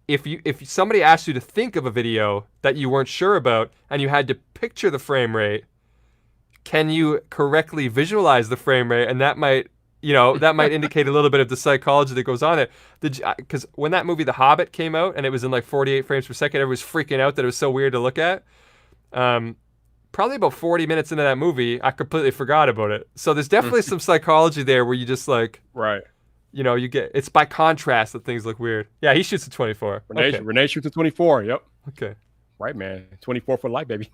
If somebody asked you to think of a video that you weren't sure about and you had to picture the frame rate, can you correctly visualize the frame rate? And that might indicate a little bit of the psychology that goes on there. Because when that movie The Hobbit came out and it was in like 48 frames per second, everyone was freaking out that it was so weird to look at. Probably about 40 minutes into that movie, I completely forgot about it. So there's definitely some psychology there where you just like, right. It's by contrast that things look weird. Yeah, he shoots at 24. Renee shoots at 24. Yep. Okay. Right, man. 24 for life, baby.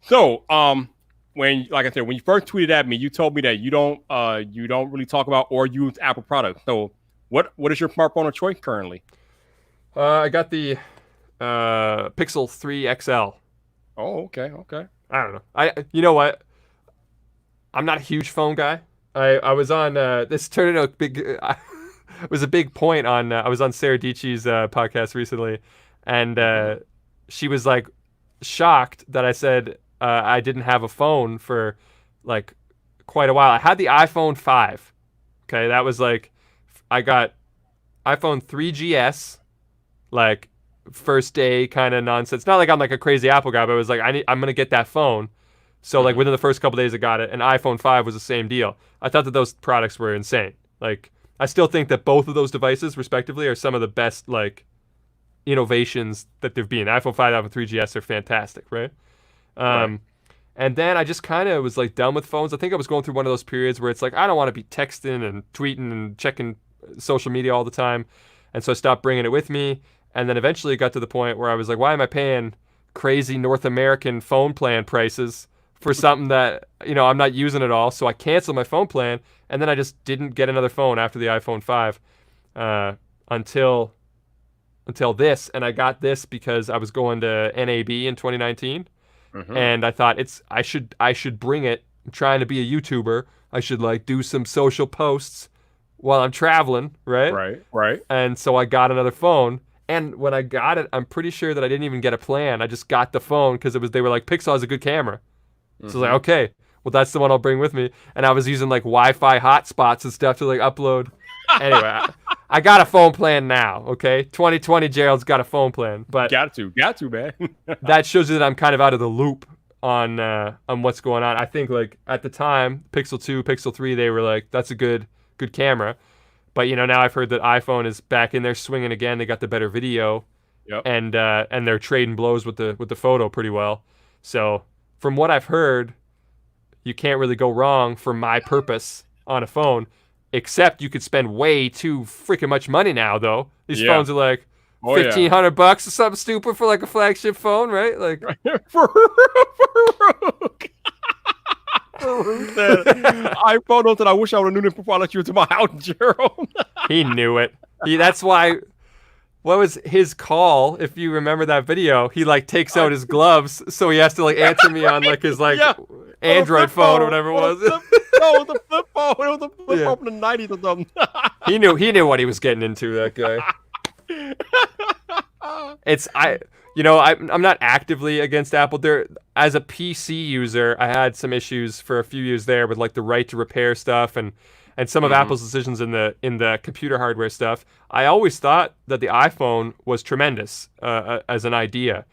So, when you first tweeted at me, you told me that you don't really talk about or use Apple products. So, what is your smartphone of choice currently? I got the Pixel 3 XL. Oh, okay. I don't know. You know what? I'm not a huge phone guy. I was on this turned out big. It was a big point on. I was on Sarah Dietschy's podcast recently, and she was like shocked that I said I didn't have a phone for like quite a while. I had the iPhone 5. Okay, that was like I got iPhone 3GS, like first day kind of nonsense. Not like I'm like a crazy Apple guy, but it was like I'm gonna get that phone. So like within the first couple days I got it, and iPhone 5 was the same deal. I thought that those products were insane. Like I still think that both of those devices, respectively, are some of the best like innovations that there've been. iPhone 5, iPhone 3GS are fantastic, right? Right. And then I just kind of was like done with phones. I think I was going through one of those periods where it's like I don't want to be texting and tweeting and checking social media all the time, and so I stopped bringing it with me. And then eventually it got to the point where I was like, why am I paying crazy North American phone plan prices for something that, you know, I'm not using at all? So I canceled my phone plan, and then I just didn't get another phone after the iPhone 5 until this. And I got this because I was going to NAB in 2019, and I thought I should bring it. I'm trying to be a YouTuber. I should like do some social posts while I'm traveling, right? Right. And so I got another phone. And when I got it, I'm pretty sure that I didn't even get a plan. I just got the phone because they were like, Pixel has a good camera. So I was like, okay, well, that's the one I'll bring with me. And I was using like Wi-Fi hotspots and stuff to like upload. Anyway, I got a phone plan now, okay? 2020 Gerald's got a phone plan. But Got to, man. that shows you that I'm kind of out of the loop on what's going on. I think like at the time, Pixel 2, Pixel 3, they were like, that's a good camera. But you know, now I've heard that iPhone is back in there swinging again. They got the better video, and they're trading blows with the photo pretty well. So from what I've heard, you can't really go wrong for my purpose on a phone, except you could spend way too freaking much money now. Though these phones are like $1,500 or something stupid for like a flagship phone, right? Like iPhone that I wish I would have known it before I let you into my house, Gerald. He knew it. That's why. What was his call? If you remember that video, he like takes out his gloves, so he has to like answer me on like his like Android phone or whatever it was. No, it was a flip phone. It was a flip phone from the 90s or something. He knew what he was getting into. That guy. I'm not actively against Apple. There, as a PC user, I had some issues for a few years there with like the right to repair stuff and some of Apple's decisions in the computer hardware stuff. I always thought that the iPhone was tremendous as an idea,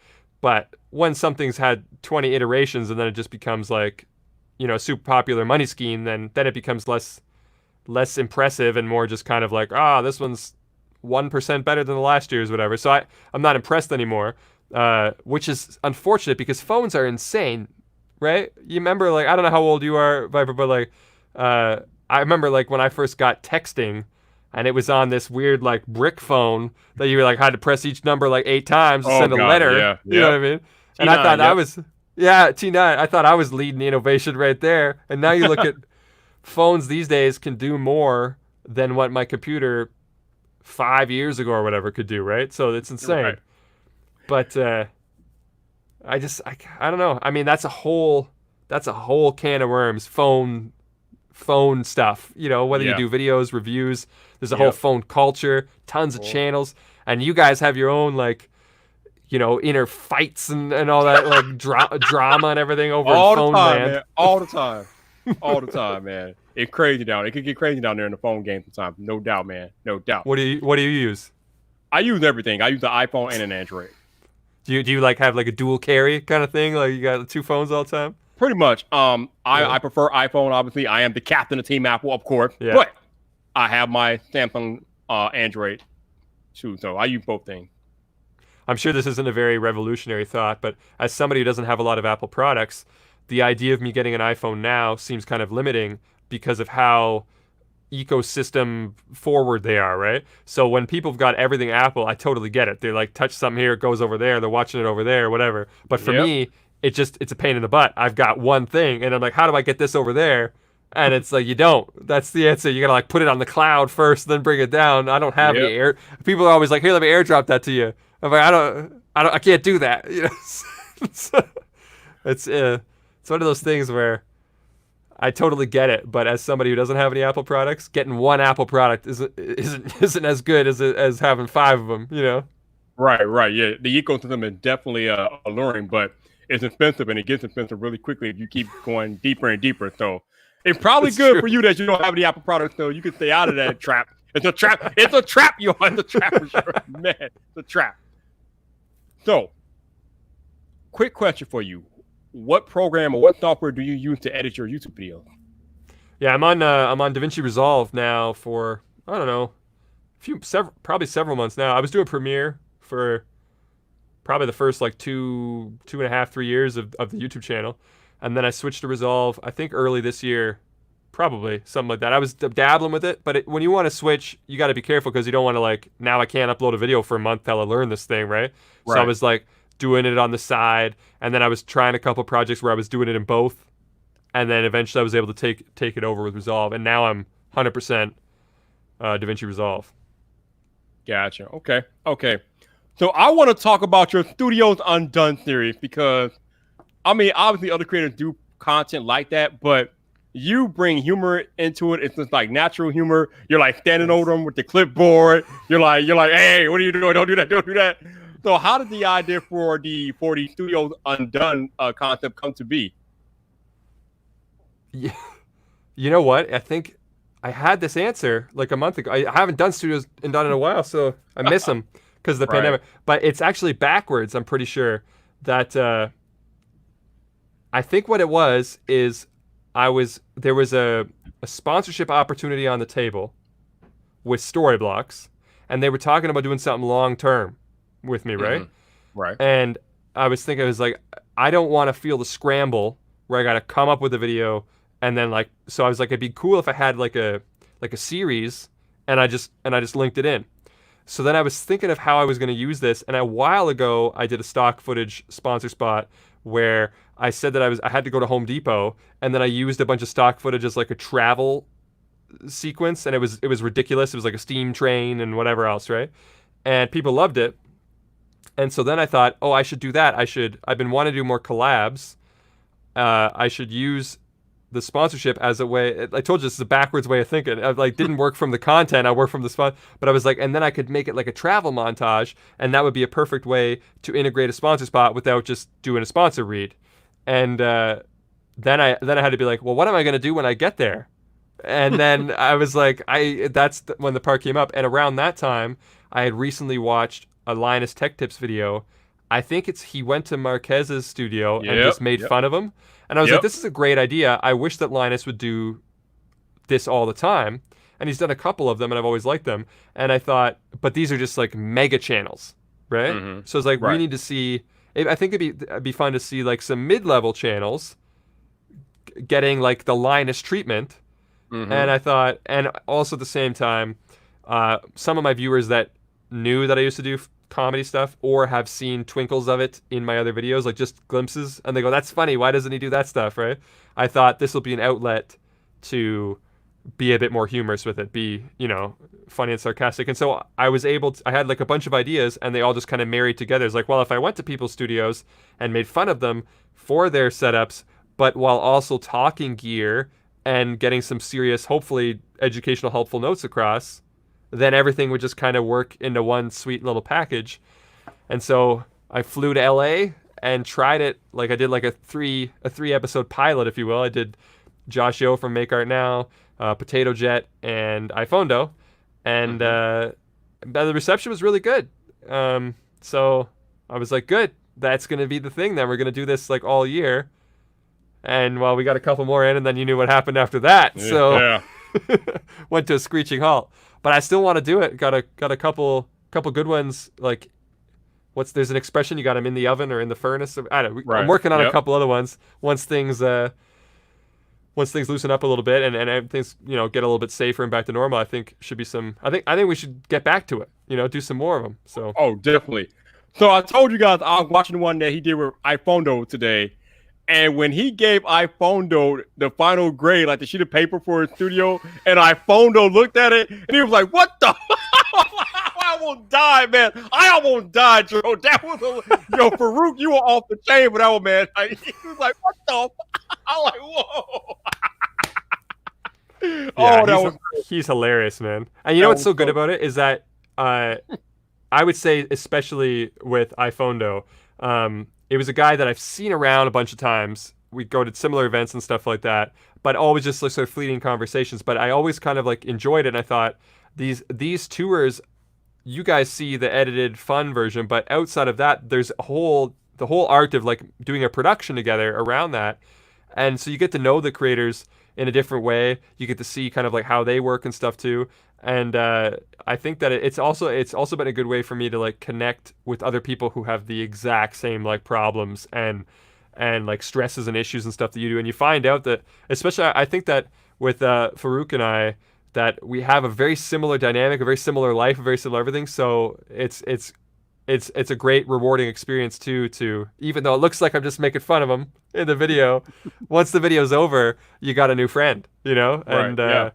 but when something's had 20 iterations and then it just becomes like, you know, a super popular money scheme, then it becomes less impressive and more just kind of like, this one's 1% better than the last year's, whatever. So I'm not impressed anymore, which is unfortunate because phones are insane, right? You remember, like, I don't know how old you are, Viper, but like, I remember like when I first got texting, and it was on this weird like brick phone that you like had to press each number like 8 times to send a letter. Yeah, you know what I mean? And I thought I was T9. I thought I was leading the innovation right there. And now you look at phones these days can do more than what my computer 5 years ago or whatever could do, right? So it's insane. Right. But I don't know. I mean, that's a whole can of worms. Phone stuff, you know, whether you do videos, reviews, there's a whole phone culture, tons of channels, and you guys have your own like, you know, inner fights and all that like drama and everything over all in phone the time, land. man. All the time, man. It's crazy down. It could get crazy down there in the phone game sometimes. No doubt, man. No doubt. What do you use? I use everything. I use the iPhone and an Android. Do you like have like a dual carry kind of thing? Like you got 2 phones all the time? Pretty much. I prefer iPhone. Obviously, I am the captain of Team Apple, of course. Yeah. But I have my Samsung Android too, so I use both things. I'm sure this isn't a very revolutionary thought, but as somebody who doesn't have a lot of Apple products, the idea of me getting an iPhone now seems kind of limiting because of how ecosystem forward they are, right? So when people have got everything Apple, I totally get it. They're like, touch something here, it goes over there. They're watching it over there, whatever. But for me, it's a pain in the butt. I've got one thing, and I'm like, how do I get this over there? And it's like, you don't. That's the answer. You gotta like put it on the cloud first, then bring it down. I don't have any air. People are always like, here, let me airdrop that to you. I'm like, I can't do that. You know, it's one of those things where I totally get it. But as somebody who doesn't have any Apple products, getting one Apple product isn't as good as having 5 of them. You know. Right. Yeah, the ecosystem is definitely alluring, but it's expensive, and it gets expensive really quickly if you keep going deeper and deeper. So it's probably That's good true. for you that you don't have any Apple products, so you can stay out of that trap. It's a trap. It's a trap, you It's a trap for sure, man. It's a trap. So, quick question for you: what program or what software do you use to edit your YouTube videos? Yeah, I'm on DaVinci Resolve now for, I don't know, probably several months now. I was doing Premiere for probably the first like 2.5, 3 years of the YouTube channel, and then I switched to Resolve. I think early this year, probably something like that. I was dabbling with it, but when you want to switch, you got to be careful because you don't want to like, now I can't upload a video for a month till I learn this thing, right? So I was like doing it on the side, and then I was trying a couple projects where I was doing it in both, and then eventually I was able to take it over with Resolve, and now I'm 100% DaVinci Resolve. Gotcha. Okay. So I want to talk about your Studios Undone series because, I mean, obviously other creators do content like that, but you bring humor into it. It's just like natural humor. You're like standing over them with the clipboard. You're like, hey, what are you doing? Don't do that. So how did the idea for the Studios Undone concept come to be? Yeah. You know what? I think I had this answer like a month ago. I haven't done Studios Undone in a while, so I miss them because of the pandemic. But it's actually backwards, I'm pretty sure. That I think what it was is there was a sponsorship opportunity on the table with Storyblocks, and they were talking about doing something long term with me, right? Mm-hmm. Right. And I was like, I don't want to feel the scramble where I got to come up with a video. And then so I was like, it'd be cool if I had like a series, and I just linked it in. So then I was thinking of how I was going to use this, and a while ago I did a stock footage sponsor spot where I said that I had to go to Home Depot, and then I used a bunch of stock footage as like a travel sequence, and it was ridiculous. It was like a steam train and whatever else, right? And people loved it. And so then I thought, oh, I should do that. I've been wanting to do more collabs. I should use the sponsorship as a way. I told you this is a backwards way of thinking. I didn't work from the content. I worked from the spot. But I was like, and then I could make it like a travel montage, and that would be a perfect way to integrate a sponsor spot without just doing a sponsor read. And then I had to be like, well, what am I going to do when I get there? And then I was like, that's when the part came up. And around that time, I had recently watched a Linus Tech Tips video. I think he went to Marquez's studio and just made fun of him. And I was like, this is a great idea. I wish that Linus would do this all the time. And he's done a couple of them, and I've always liked them. And I thought, but these are just like mega channels, right? Mm-hmm. So it's like, we need to see, I think it'd be fun to see like some mid-level channels getting like the Linus treatment. Mm-hmm. And I thought, and also at the same time, some of my viewers that knew that I used to do comedy stuff or have seen twinkles of it in my other videos, like just glimpses, and they go, that's funny, why doesn't he do that stuff, right? I thought this will be an outlet to be a bit more humorous with it, be, funny and sarcastic. And so I had like a bunch of ideas, and they all just kind of married together. It's like, well, if I went to people's studios and made fun of them for their setups, but while also talking gear and getting some serious, hopefully educational, helpful notes across, then everything would just kind of work into one sweet little package. And so I flew to LA and tried it. Like I did like a three episode pilot, if you will. I did Josh Yo from Make Art Now, Potato Jet, and iPhonedo. And the reception was really good. So I was like, good, that's going to be the thing then. We're going to do this like all year. And well, we got a couple more in, and then you knew what happened after that. So went to a screeching halt. But I still want to do it. Got a couple good ones. Like, there's an expression, you got them in the oven or in the furnace. I don't know. I'm working on a couple other ones. Once things loosen up a little bit and things get a little bit safer and back to normal, I think should be some. I think we should get back to it. Do some more of them. So. Oh, definitely. So I told you guys I was watching the one that he did with iPhonedo today. And when he gave iPhonedo the final grade, like the sheet of paper for his studio, and iPhonedo looked at it, and he was like, what the? I almost died, man. I almost died, Joe. That was Farouk, you were off the chain for that one, man. He was like, what the? I'm like, whoa. Yeah, Oh, that was he's hilarious, man. And you know that what's was so good so about it is that I would say, especially with iPhondo, it was a guy that I've seen around a bunch of times. We go to similar events and stuff like that, but always just like sort of fleeting conversations. But I always kind of like enjoyed it. And I thought these tours, you guys see the edited fun version, but outside of that, there's the whole art of like doing a production together around that. And so you get to know the creators in a different way. You get to see kind of like how they work and stuff too. And I think that it's also been a good way for me to like connect with other people who have the exact same like problems and like stresses and issues and stuff that you do. And you find out that, especially I think that with Farouk and I, that we have a very similar dynamic, a very similar life, a very similar everything. So it's a great rewarding experience too, to even though it looks like I'm just making fun of him in the video, once the video's over, you got a new friend, you know? right. Yeah.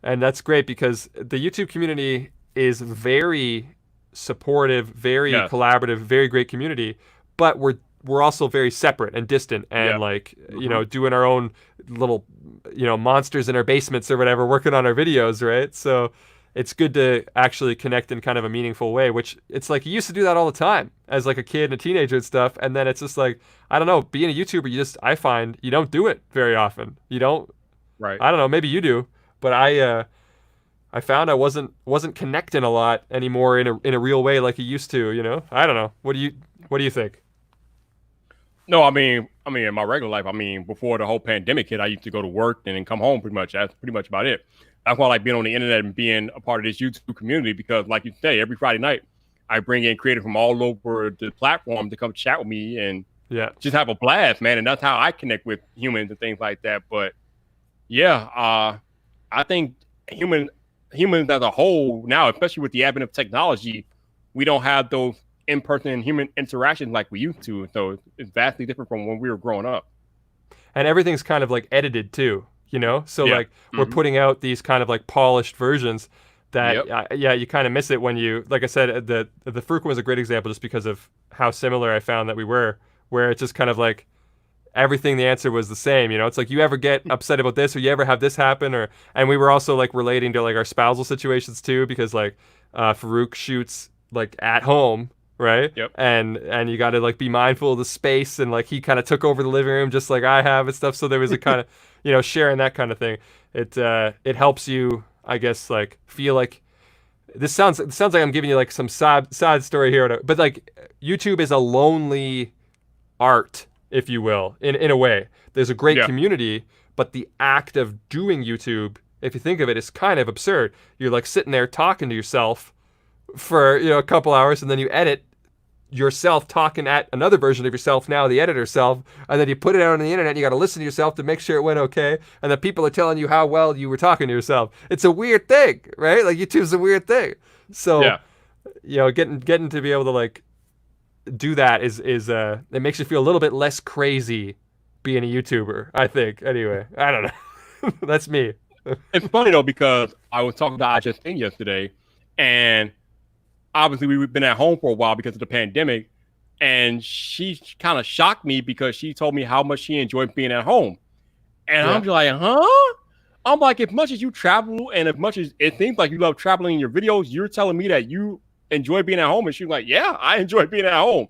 And that's great because the YouTube community is very supportive, very Yes. collaborative, very great community, but we're also very separate and distant and Yeah. like, you know, doing our own little, you know, monsters in our basements or whatever, working on our videos, right? So it's good to actually connect in kind of a meaningful way, which it's like you used to do that all the time as like a kid and a teenager and stuff. And then it's just like, I don't know, being a YouTuber, I find you don't do it very often. You don't, Right. I don't know, maybe you do, but I found I wasn't connecting a lot anymore in a real way like you used to, you know? I don't know. What do you think? No, I mean, in my regular life, I mean, before the whole pandemic hit, I used to go to work and then come home pretty much. That's pretty much about it. That's why I like being on the internet and being a part of this YouTube community because, like you say, every Friday night, I bring in creators from all over the platform to come chat with me and Yeah. just have a blast, man. And that's how I connect with humans and things like that. But yeah, I think humans as a whole now, especially with the advent of technology, we don't have those in-person human interactions like we used to. So it's vastly different from when we were growing up. And everything's kind of like edited too, you know? So Yeah. like we're putting out these kind of like polished versions that Yep. yeah, you kind of miss it when you, like I said, the Fruit was a great example just because of how similar I found that we were, where it's just kind of like everything, the answer was the same, you know? It's like you ever get upset about this or you ever have this happen, or and we were also like relating to like our spousal situations too, because like Farouk shoots like at home, right? Yep. And you got to like be mindful of the space, and like he kind of took over the living room just like I have and stuff, so there was a kind of you know, sharing that kind of thing. It helps you, I guess, like feel like this sounds like I'm giving you like some sad story here, but like YouTube is a lonely art, if you will, in a way. There's a great Yeah. community, but the act of doing YouTube, if you think of it, is kind of absurd. You're like sitting there talking to yourself for, you know, a couple hours, and then you edit yourself talking at another version of yourself, now the editor self, and then you put it out on the internet, and you got to listen to yourself to make sure it went okay, and then people are telling you how well you were talking to yourself. It's a weird thing, right? Like YouTube's a weird thing. So Yeah. you know, getting to be able to like do that is it makes you feel a little bit less crazy being a YouTuber, I think. Anyway, I don't know. That's me. It's funny though because I was talking to Justine yesterday, and obviously we've been at home for a while because of the pandemic, and she kind of shocked me because she told me how much she enjoyed being at home, and Yeah. I'm just like, huh? I'm like, as much as you travel and as much as it seems like you love traveling in your videos, you're telling me that you enjoy being at home, and she's like, yeah, I enjoy being at home,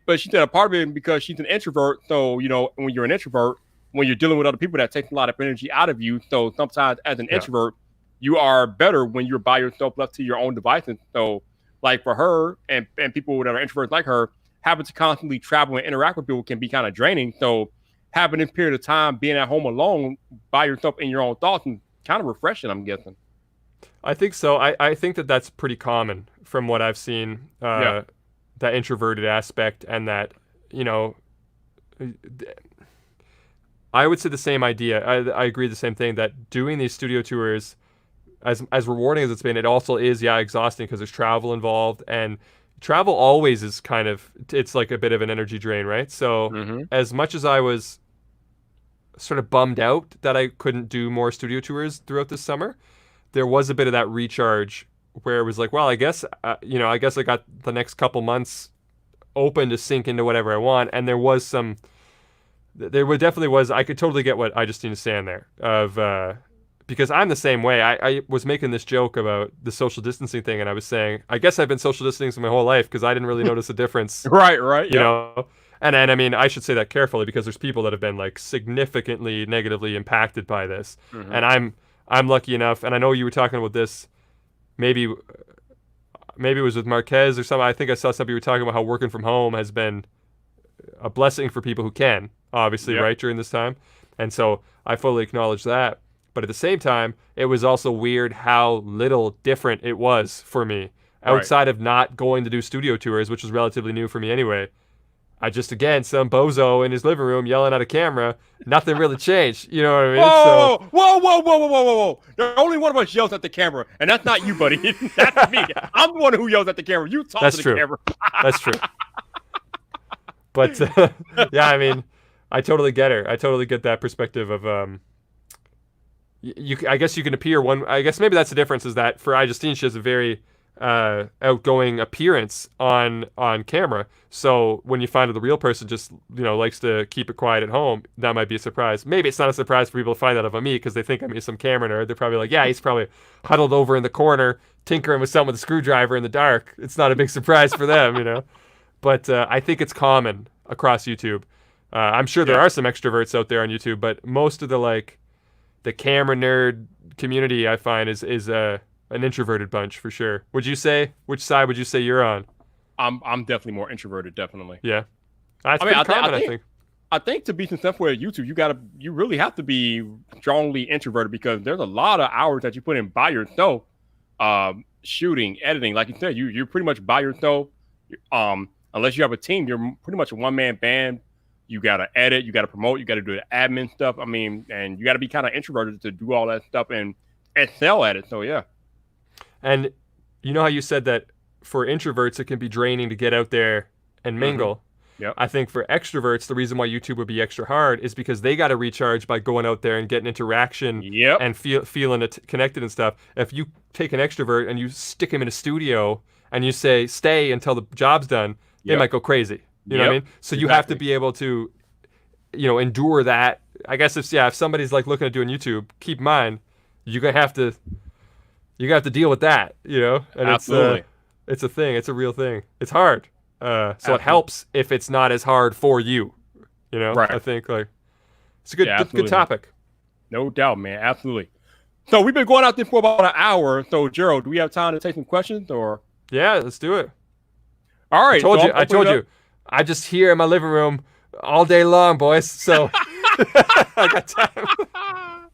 but she said a part of it because she's an introvert, so you know when you're an introvert, when you're dealing with other people, that takes a lot of energy out of you. So sometimes as an introvert, you are better when you're by yourself, left to your own devices. So like for her and people that are introverts like her, having to constantly travel and interact with people can be kind of draining. So having this period of time being at home alone by yourself in your own thoughts is kind of refreshing, I'm guessing. I think so. I think that that's pretty common from what I've seen, that introverted aspect, and that, you know, I would say the same idea. I agree the same thing, that doing these studio tours, as rewarding as it's been, it also is, exhausting because there's travel involved, and travel always is kind of, it's like a bit of an energy drain, right? So as much as I was sort of bummed out that I couldn't do more studio tours throughout this summer, there was a bit of that recharge where it was like, well, I guess, I got the next couple months open to sink into whatever I want. And there definitely was, I could totally get what I just need to stand there of because I'm the same way. I was making this joke about the social distancing thing, and I was saying, I guess I've been social distancing my whole life because I didn't really notice a difference. Right. You know? And I mean, I should say that carefully because there's people that have been like significantly negatively impacted by this. Mm-hmm. And I'm lucky enough, and I know you were talking about this, maybe it was with Marquez or something. I think I saw something you were talking about how working from home has been a blessing for people who can, obviously, right, during this time. And so I fully acknowledge that. But at the same time, it was also weird how little different it was for me outside of not going to do studio tours, which was relatively new for me anyway. I just, again, some bozo in his living room yelling at a camera. Nothing really changed. You know what I mean? Whoa. There's only one of us yells at the camera, and that's not you, buddy. That's me. I'm the one who yells at the camera. You talk to the camera. That's true. But, yeah, I mean, I totally get her. I totally get that perspective of, I guess you can appear one. I guess maybe that's the difference is that for Justine, she has a very outgoing appearance on camera. So when you find that the real person just likes to keep it quiet at home, that might be a surprise. Maybe it's not a surprise for people to find that about me because they think I'm some camera nerd. They're probably like, yeah, he's probably huddled over in the corner tinkering with something with a screwdriver in the dark. It's not a big surprise for them, But I think it's common across YouTube. I'm sure there are some extroverts out there on YouTube, but most of the camera nerd community I find is an introverted bunch for sure. Would you say, which side would you say you're on? I'm definitely more introverted, definitely. Yeah. That's pretty common, I think. I think to be successful at YouTube, you really have to be strongly introverted because there's a lot of hours that you put in by yourself, shooting, editing. Like you said, you're pretty much by yourself. Unless you have a team, you're pretty much a one-man band. You got to edit, you got to promote, you got to do the admin stuff. I mean, and you got to be kind of introverted to do all that stuff and excel at it. So, yeah. And you know how you said that for introverts, it can be draining to get out there and mingle. Mm-hmm. Yep. I think for extroverts, the reason why YouTube would be extra hard is because they got to recharge by going out there and getting interaction and feeling it connected and stuff. If you take an extrovert and you stick him in a studio and you say, stay until the job's done, they might go crazy. You know what I mean? So you have to be able to, endure that. I guess if somebody's like looking at doing YouTube, keep in mind, you're going to have to deal with that, And Absolutely. It's a thing. It's a real thing. It's hard. So it helps if it's not as hard for you. Right. I think it's a good topic. No doubt, man. Absolutely. So we've been going out there for about an hour. So Gerald, do we have time to take some questions or? Yeah, let's do it. All right. I told you. I just here in my living room all day long, boys. So I got time.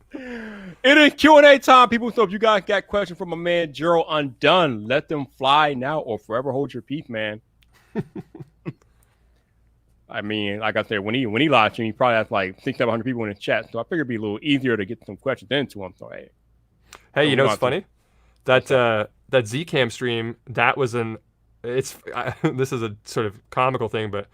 It is Q&A time, people. So if you guys got questions from my man Gerald Undone, let them fly now or forever hold your peace, man. I mean, like I said, when he live stream, he probably has like 600-700 people in his chat. So I figured it'd be a little easier to get some questions into him. So hey, you know what's funny? That Zcam stream, that was this is a sort of comical thing, but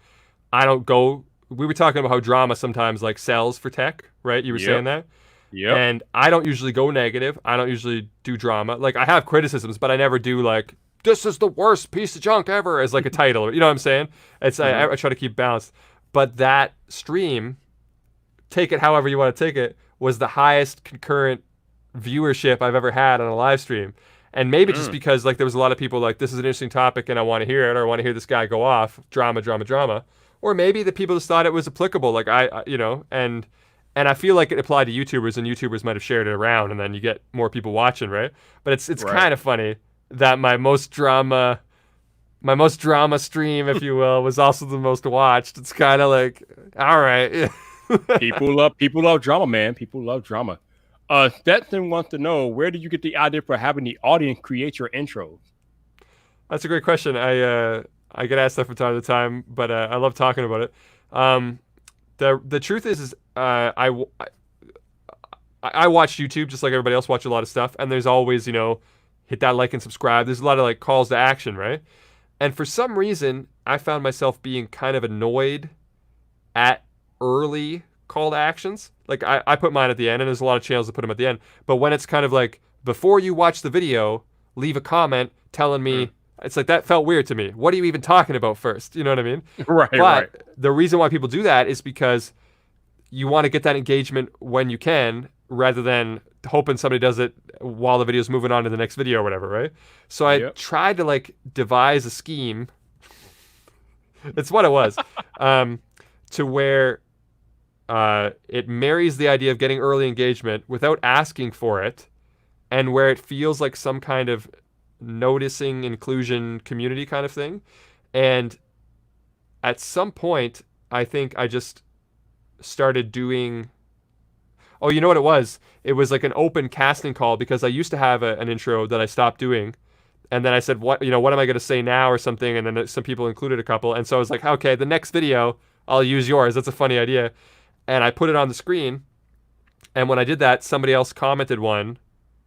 I don't go. We were talking about how drama sometimes like sells for tech, right? You were saying that. Yeah. And I don't usually go negative. I don't usually do drama. Like I have criticisms, but I never do like this is the worst piece of junk ever as like a title. You know what I'm saying? It's I try to keep balanced. But that stream, take it however you want to take it, was the highest concurrent viewership I've ever had on a live stream. And maybe just because like there was a lot of people like this is an interesting topic and I want to hear it or I want to hear this guy go off drama. Or maybe the people just thought it was applicable. Like and I feel like it applied to YouTubers and YouTubers might have shared it around and then you get more people watching, right? But it's kind of funny that my most drama stream, if you will, was also the most watched. It's kind of like, all right. people love drama, man. People love drama. Stetson wants to know, where did you get the idea for having the audience create your intros? That's a great question. I get asked that from time to time, but I love talking about it. The truth is I watch YouTube just like everybody else, watch a lot of stuff, and there's always, hit that like and subscribe. There's a lot of like calls to action, right? And for some reason, I found myself being kind of annoyed at early call to actions. Like I put mine at the end, and there's a lot of channels that put them at the end. But when it's kind of like, before you watch the video, leave a comment telling me, it's like, that felt weird to me. What are you even talking about first? You know what I mean? Right. The reason why people do that is because you want to get that engagement when you can, rather than hoping somebody does it while the video's moving on to the next video or whatever, right? So I tried to like devise a scheme. It's what it was, to where it marries the idea of getting early engagement without asking for it, and where it feels like some kind of noticing inclusion community kind of thing. And at some point, I think I just started doing... Oh, you know what it was? It was like an open casting call, because I used to have an intro that I stopped doing. And then I said, what am I going to say now or something? And then some people included a couple. And so I was like, okay, the next video, I'll use yours. That's a funny idea. And I put it on the screen. And when I did that, somebody else commented one,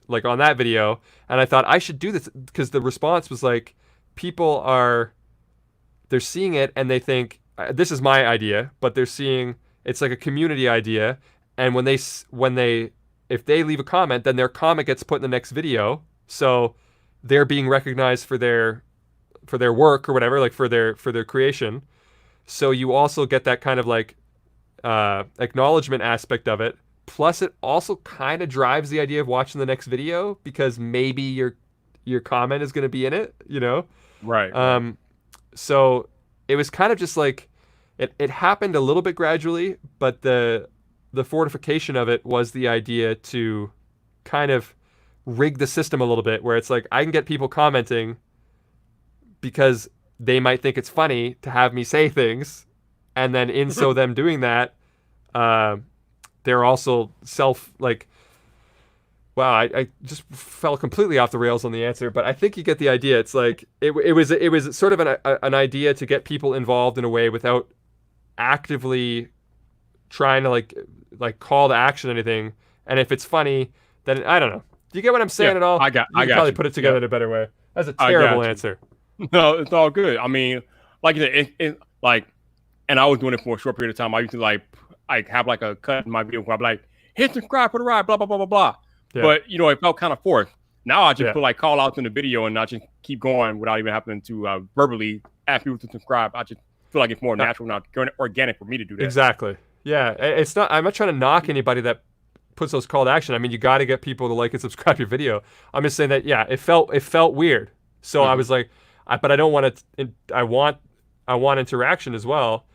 like on that video. And I thought I should do this, because the response was like, they're seeing it and they think, this is my idea, but they're seeing it's like a community idea. And if they leave a comment, then their comment gets put in the next video. So they're being recognized for their work or whatever, like for their creation. So you also get that kind of like acknowledgement aspect of it. Plus, it also kind of drives the idea of watching the next video, because maybe your comment is going to be in it, you know? Right. So it was kind of just like it happened a little bit gradually, but the fortification of it was the idea to kind of rig the system a little bit, where it's like I can get people commenting because they might think it's funny to have me say things, and then in so them doing that, they're also wow, I just fell completely off the rails on the answer, but I think you get the idea. It's like it was sort of an idea to get people involved in a way without actively trying to like call to action anything. And if it's funny, then I don't know. Do you get what I'm saying at all? I got probably you. put it together in a better way. That's a terrible answer. No, it's all good. I mean, like like, and I was doing it for a short period of time. I used to like have like a cut in my video where I'd be like, hit subscribe for the ride, blah blah blah blah blah. Yeah. But it felt kind of forced. Now I just put like call outs in the video, and I just keep going without even having to verbally ask people to subscribe. I just feel like it's more natural now, organic for me to do that. Exactly. Yeah, it's not. I'm not trying to knock anybody that puts those call to action. I mean, you got to get people to like and subscribe your video. I'm just saying that it felt weird. So I was like, but I don't want to. I want interaction as well,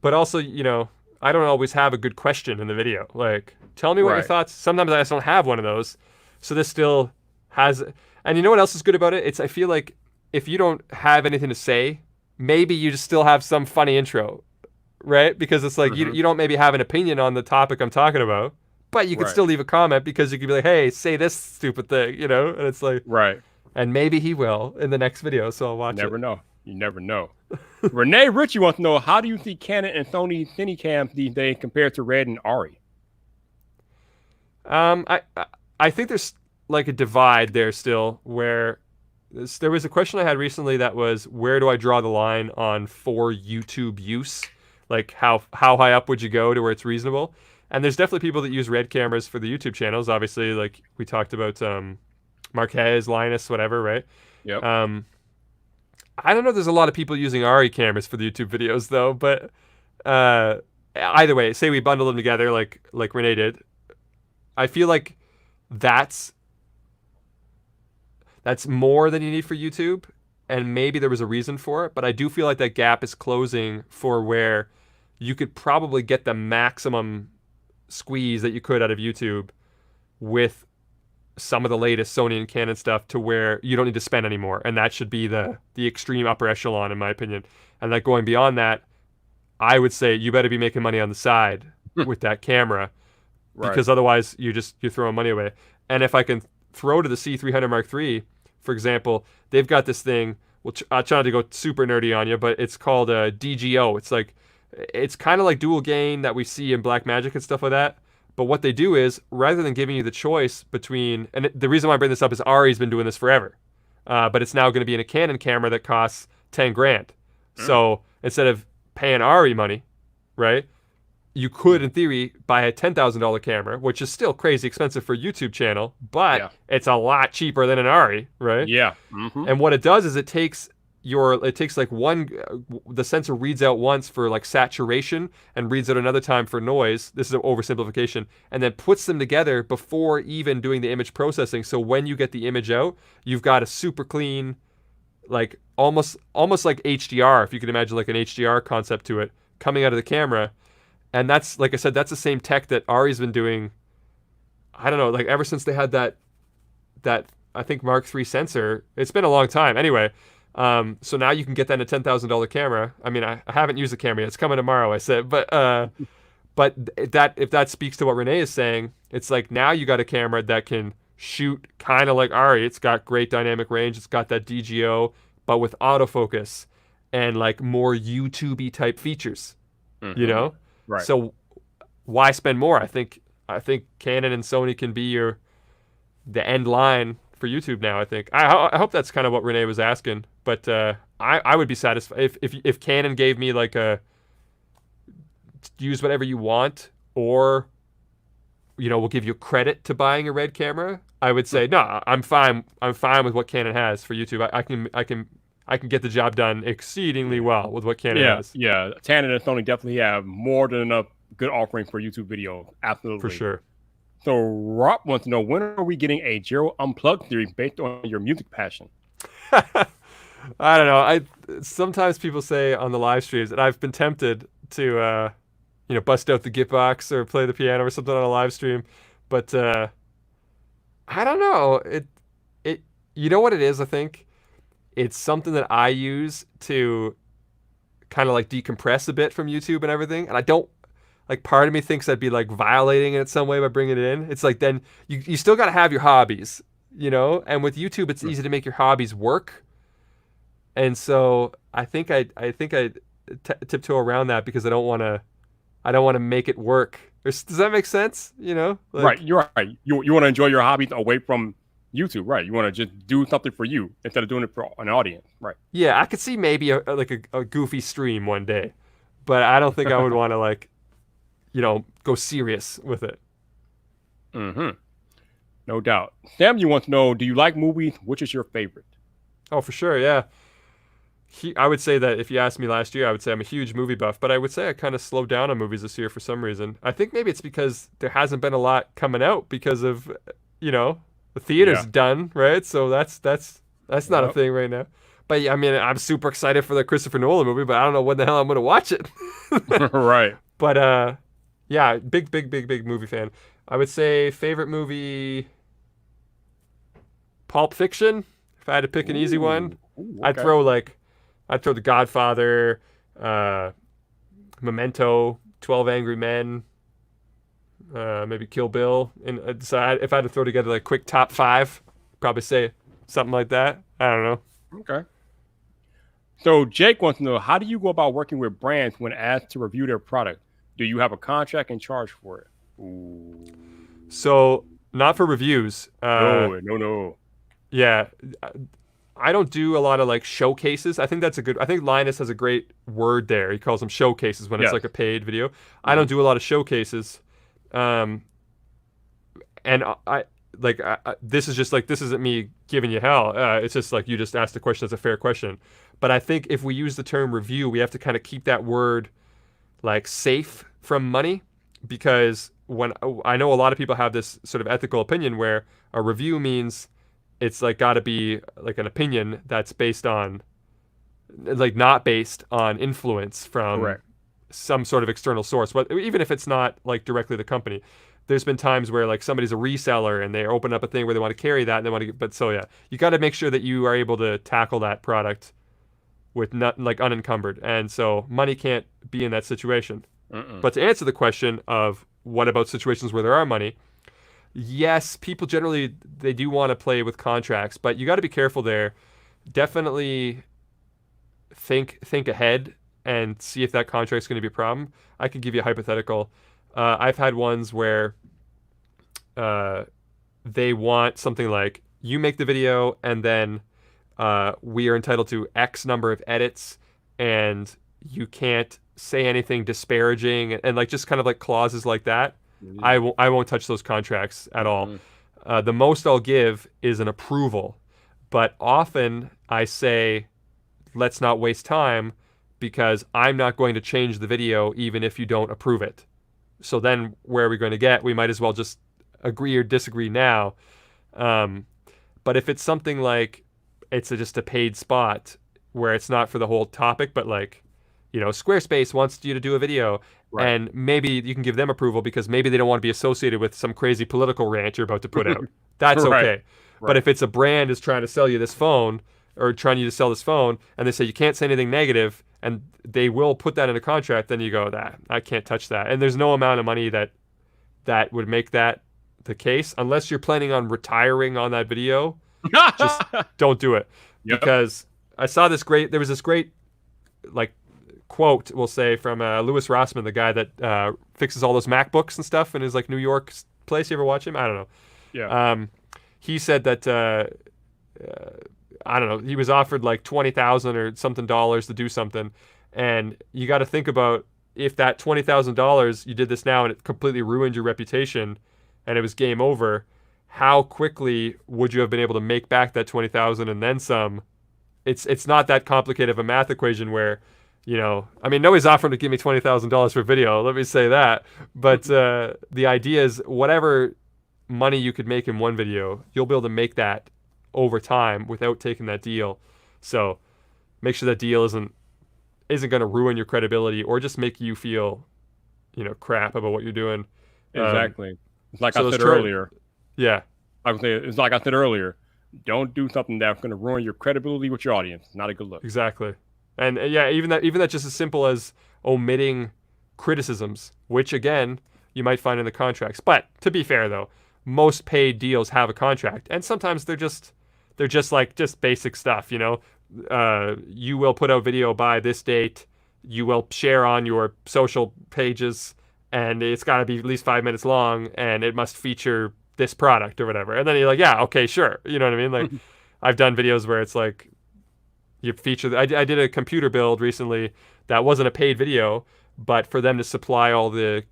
but also I don't always have a good question in the video. Like, tell me what your thoughts. Sometimes I just don't have one of those. So this still has. And you know what else is good about it? I feel like if you don't have anything to say, maybe you just still have some funny intro, right? Because it's like you don't maybe have an opinion on the topic I'm talking about, but you can still leave a comment, because you could be like, hey, say this stupid thing, and it's like, and maybe he will in the next video, so I'll watch it. You never know. Renee Ritchie wants to know, how do you see Canon and Sony Cinecams these days compared to Red and Ari? I think there's like a divide there still, where there was a question I had recently that was, where do I draw the line on for YouTube use? Like how high up would you go to where it's reasonable? And there's definitely people that use Red cameras for the YouTube channels. Obviously, like we talked about Marquez, Linus, whatever, right? Yep. I don't know if there's a lot of people using Ari cameras for the YouTube videos though, but either way, say we bundle them together like Renee did. I feel like that's more than you need for YouTube, and maybe there was a reason for it, but I do feel like that gap is closing for where you could probably get the maximum squeeze that you could out of YouTube with some of the latest Sony and Canon stuff, to where you don't need to spend anymore, and that should be the extreme upper echelon in my opinion. And like going beyond that, I would say you better be making money on the side with that camera, because otherwise you're throwing money away. And if I can throw to the C300 Mark III, for example, they've got this thing. Well, I'll try not to go super nerdy on you, but it's called a DGO. It's kind of like dual gain that we see in Blackmagic and stuff like that. But what they do is, rather than giving you the choice between, and the reason why I bring this up is Ari's been doing this forever, but it's now going to be in a Canon camera that costs $10,000. So instead of paying Ari money, right, you could in theory buy a $10,000 camera, which is still crazy expensive for a YouTube channel, but it's a lot cheaper than an Ari, right? Yeah. And what it does is it takes it takes like the sensor reads out once for like saturation and reads out another time for noise. This is an oversimplification, and then puts them together before even doing the image processing. So when you get the image out, you've got a super clean, like almost like HDR, if you can imagine like an HDR concept to it coming out of the camera. And that's, like I said, that's the same tech that Ari's been doing. I don't know, like ever since they had that I think Mark III sensor. It's been a long time. Anyway, so now you can get that in a $10,000 camera. I mean, I haven't used the camera yet. It's coming tomorrow, I said. But if that speaks to what Renee is saying, it's like now you got a camera that can shoot kind of like Ari. It's got great dynamic range. It's got that DGO, but with autofocus and like more YouTube-y type features. You know? Right. So why spend more? I think Canon and Sony can be the end line for YouTube now. I hope that's kind of what Renee was asking, but I would be satisfied if Canon gave me like a use whatever you want, or we'll give you credit to buying a red camera. I would say no, I'm fine with what Canon has for YouTube. I can get the job done exceedingly well with what Canon has. Yeah, Canon and Sony definitely have more than enough good offering for YouTube video. Absolutely. For sure. So Rob wants to know, when are we getting a Gerald Unplugged series based on your music passion? I don't know. Sometimes people say on the live streams, and I've been tempted to bust out the Gitbox or play the piano or something on a live stream, but I don't know. It you know what it is, I think? It's something that I use to kind of like decompress a bit from YouTube and everything, and I don't like, part of me thinks I'd be like violating it in some way by bringing it in. It's like, then you still got to have your hobbies, and with YouTube it's easy to make your hobbies work. And so I think I tiptoe around that because I don't want to make it work. Does that make sense? Right, you're right. You want to enjoy your hobbies away from YouTube, right? You want to just do something for you instead of doing it for an audience, right? Yeah, I could see maybe a goofy stream one day, but I don't think I would want to like go serious with it. No doubt. Sam, you want to know, do you like movies? Which is your favorite? Oh, for sure, yeah. I would say that if you asked me last year, I would say I'm a huge movie buff, but I would say I kind of slowed down on movies this year for some reason. I think maybe it's because there hasn't been a lot coming out because of, the theater's done, right? So that's not a thing right now. But yeah, I mean, I'm super excited for the Christopher Nolan movie, but I don't know when the hell I'm going to watch it. Right. But yeah, big movie fan. I would say favorite movie, Pulp Fiction. If I had to pick an easy one, okay. I'd throw The Godfather, Memento, 12 Angry Men, maybe Kill Bill. And so if I had to throw together like quick top 5, probably say something like that. I don't know. Okay. So Jake wants to know, how do you go about working with brands when asked to review their product? Do you have a contract and charge for it? Ooh. So not for reviews. No. Yeah. I don't do a lot of like showcases. I think Linus has a great word there. He calls them showcases when it's like a paid video. I don't do a lot of showcases. And this isn't me giving you hell. It's just like you just asked a question that's a fair question. But I think if we use the term review, we have to kind of keep that word like safe from money, because when I know a lot of people have this sort of ethical opinion where a review means it's like got to be like an opinion that's based on like not based on influence from some sort of external source, but even if it's not like directly the company. There's been times where like somebody's a reseller and they open up a thing where they want to carry that and they want to but so yeah, you got to make sure that you are able to tackle that product with not like unencumbered, and so money can't be in that situation. But to answer the question of what about situations where there are money, yes, people generally they do want to play with contracts, but you got to be careful there. Definitely think ahead and see if that contract's going to be a problem. I could give you a hypothetical. I've had ones where they want something like, you make the video and then we are entitled to X number of edits and you can't say anything disparaging and like just kind of like clauses like that. I won't touch those contracts at all. The most I'll give is an approval, but often I say let's not waste time because I'm not going to change the video even if you don't approve it. So then where are we going to get? We might as well just agree or disagree now. But if it's something like it's just a paid spot where it's not for the whole topic, but like, Squarespace wants you to do a video, right, and maybe you can give them approval because maybe they don't want to be associated with some crazy political rant you're about to put out. That's right. okay. Right. But if it's a brand is trying to sell you this phone or trying you to sell this phone and they say you can't say anything negative and they will put that in a contract, then you go, I can't touch that. And there's no amount of money that would make that the case unless you're planning on retiring on that video. Just don't do it. Yep. Because I saw there was this great like quote, we'll say, from Louis Rossmann, the guy that fixes all those MacBooks and stuff in his like New York place. You ever watch him? I don't know. Yeah. He said that I don't know. He was offered like $20,000 or something dollars to do something, and you got to think about if that $20,000 you did this now and it completely ruined your reputation, and it was game over. How quickly would you have been able to make back that $20,000 and then some? It's not that complicated of a math equation where, nobody's offering to give me $20,000 for video. Let me say that. But the idea is whatever money you could make in one video, you'll be able to make that over time without taking that deal. So make sure that deal isn't going to ruin your credibility or just make you feel, crap about what you're doing. Exactly. It's like I said earlier. Yeah. It's like I said earlier. Don't do something that's going to ruin your credibility with your audience. Not a good look. Exactly. And even that just as simple as omitting criticisms, which again, you might find in the contracts. But to be fair though, most paid deals have a contract, and sometimes they're just basic stuff, you will put out video by this date, you will share on your social pages, and it's got to be at least 5 minutes long, and it must feature this product or whatever. And then you're like, yeah, okay, sure. You know what I mean? Like, I've done videos where it's like, you feature, I did a computer build recently that wasn't a paid video, but for them to supply all the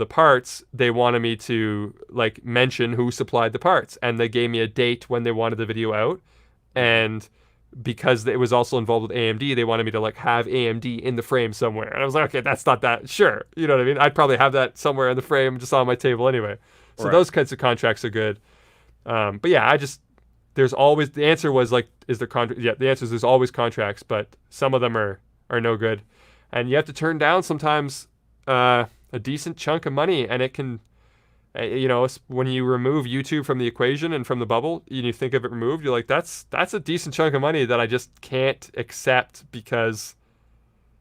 parts, they wanted me to like mention who supplied the parts, and they gave me a date when they wanted the video out, and because it was also involved with AMD, they wanted me to like have AMD in the frame somewhere, and I was like, okay, that's not that, sure, you know what I mean? I'd probably have that somewhere in the frame, just on my table anyway. So right. Those kinds of contracts are good. But yeah, there's always, the answer was like, is there contract? Yeah, the answer is there's always contracts, but some of them are no good, and you have to turn down sometimes a decent chunk of money, and it can, when you remove YouTube from the equation and from the bubble, and you think of it removed, you're like, that's a decent chunk of money that I just can't accept, because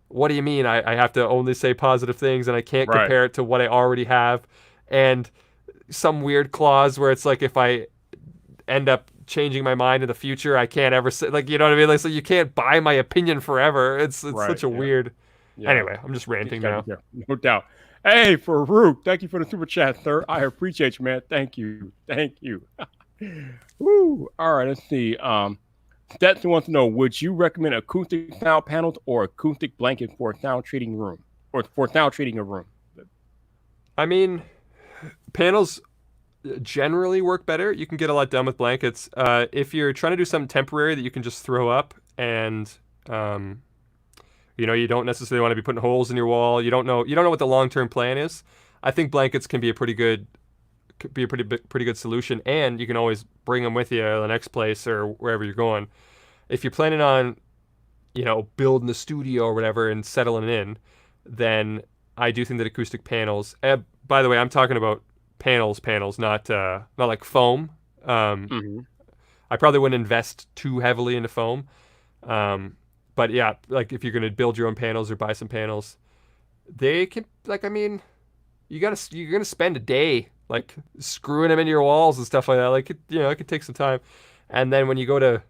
what do you mean I have to only say positive things and I can't right. compare it to what I already have, and some weird clause where it's like if I end up changing my mind in the future, I can't ever say, like, you know what I mean? Like, so you can't buy my opinion forever. It's right, such a weird. Yeah. Anyway, I'm just ranting now. Yeah, no doubt. Hey, Farouk, thank you for the super chat, sir. I appreciate you, man. Thank you. Woo. All right, let's see. Stetson wants to know: would you recommend acoustic sound panels or acoustic blankets for sound treating a room? I mean, panels generally work better. You can get a lot done with blankets. If you're trying to do something temporary that you can just throw up, and you don't necessarily want to be putting holes in your wall. You don't know what the long-term plan is. I think blankets can be a pretty good solution, and you can always bring them with you to the next place or wherever you're going. If you're planning on, building the studio or whatever and settling in, then I do think that acoustic panels. By the way, I'm talking about panels, not like foam. I probably wouldn't invest too heavily into foam. But yeah, like if you're going to build your own panels or buy some panels, they can, like, I mean, you're going to spend a day like screwing them into your walls and stuff like that. Like, it could take some time. And then when you go to,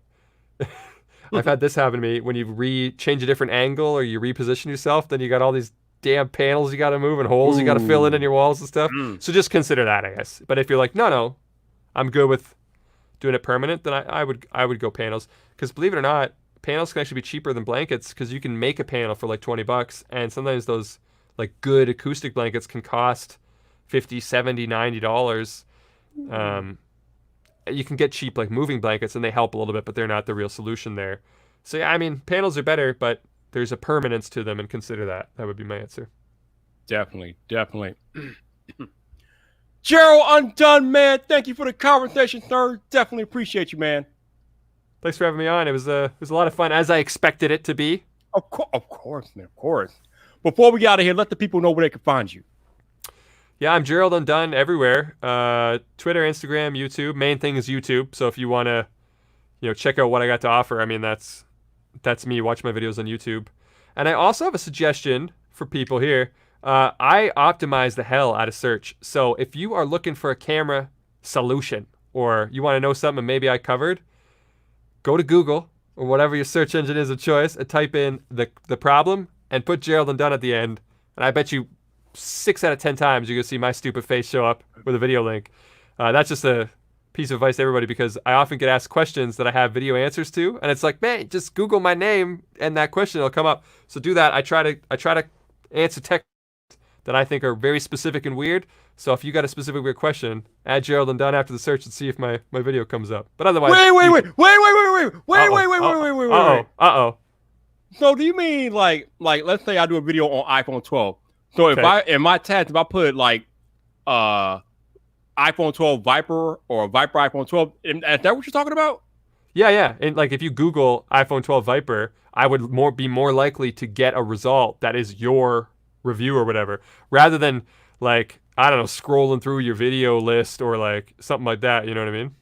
I've had this happen to me, when you change a different angle or you reposition yourself, then you got all these damn panels you got to move and holes you got to fill in your walls and stuff. So just consider that, I guess. But if you're like, no, I'm good with doing it permanent, then I would go panels. Because believe it or not, panels can actually be cheaper than blankets, because you can make a panel for like $20, and sometimes those like good acoustic blankets can cost $50, $70, $90. You can get cheap like moving blankets, and they help a little bit, but they're not the real solution there. So yeah, I mean, panels are better, but there's a permanence to them, and consider that. That would be my answer. Definitely. Gerald Undone, man. Thank you for the conversation, sir. Definitely appreciate you, man. Thanks for having me on. It was a lot of fun, as I expected it to be. Of course, man. Of course. Before we get out of here, let the people know where they can find you. Yeah, I'm Gerald Undone everywhere. Twitter, Instagram, YouTube. Main thing is YouTube. So if you want to, check out what I got to offer, I mean, that's me. Watch my videos on YouTube. And I also have a suggestion for people here. I optimize the hell out of search. So if you are looking for a camera solution, or you want to know something maybe I covered, go to Google or whatever your search engine is of choice and type in the problem and put Gerald Undone at the end. And I bet you 6 out of 10 times you're going to see my stupid face show up with a video link. That's just a piece of advice to everybody, because I often get asked questions that I have video answers to, and it's like, man, just Google my name and that question will come up. So do that. I try to answer tech that I think are very specific and weird. So if you got a specific weird question, add Gerald Undone after the search and see if my video comes up. But otherwise, wait. Uh-oh. So do you mean like let's say I do a video on iPhone 12. So if I in my tags, if I put like iPhone 12 Viper or Viper iPhone 12, is that what you're talking about? Yeah. And like if you Google iPhone 12 Viper, I would be more likely to get a result that is your review or whatever, rather than like, I don't know, scrolling through your video list or like something like that. You know what I mean?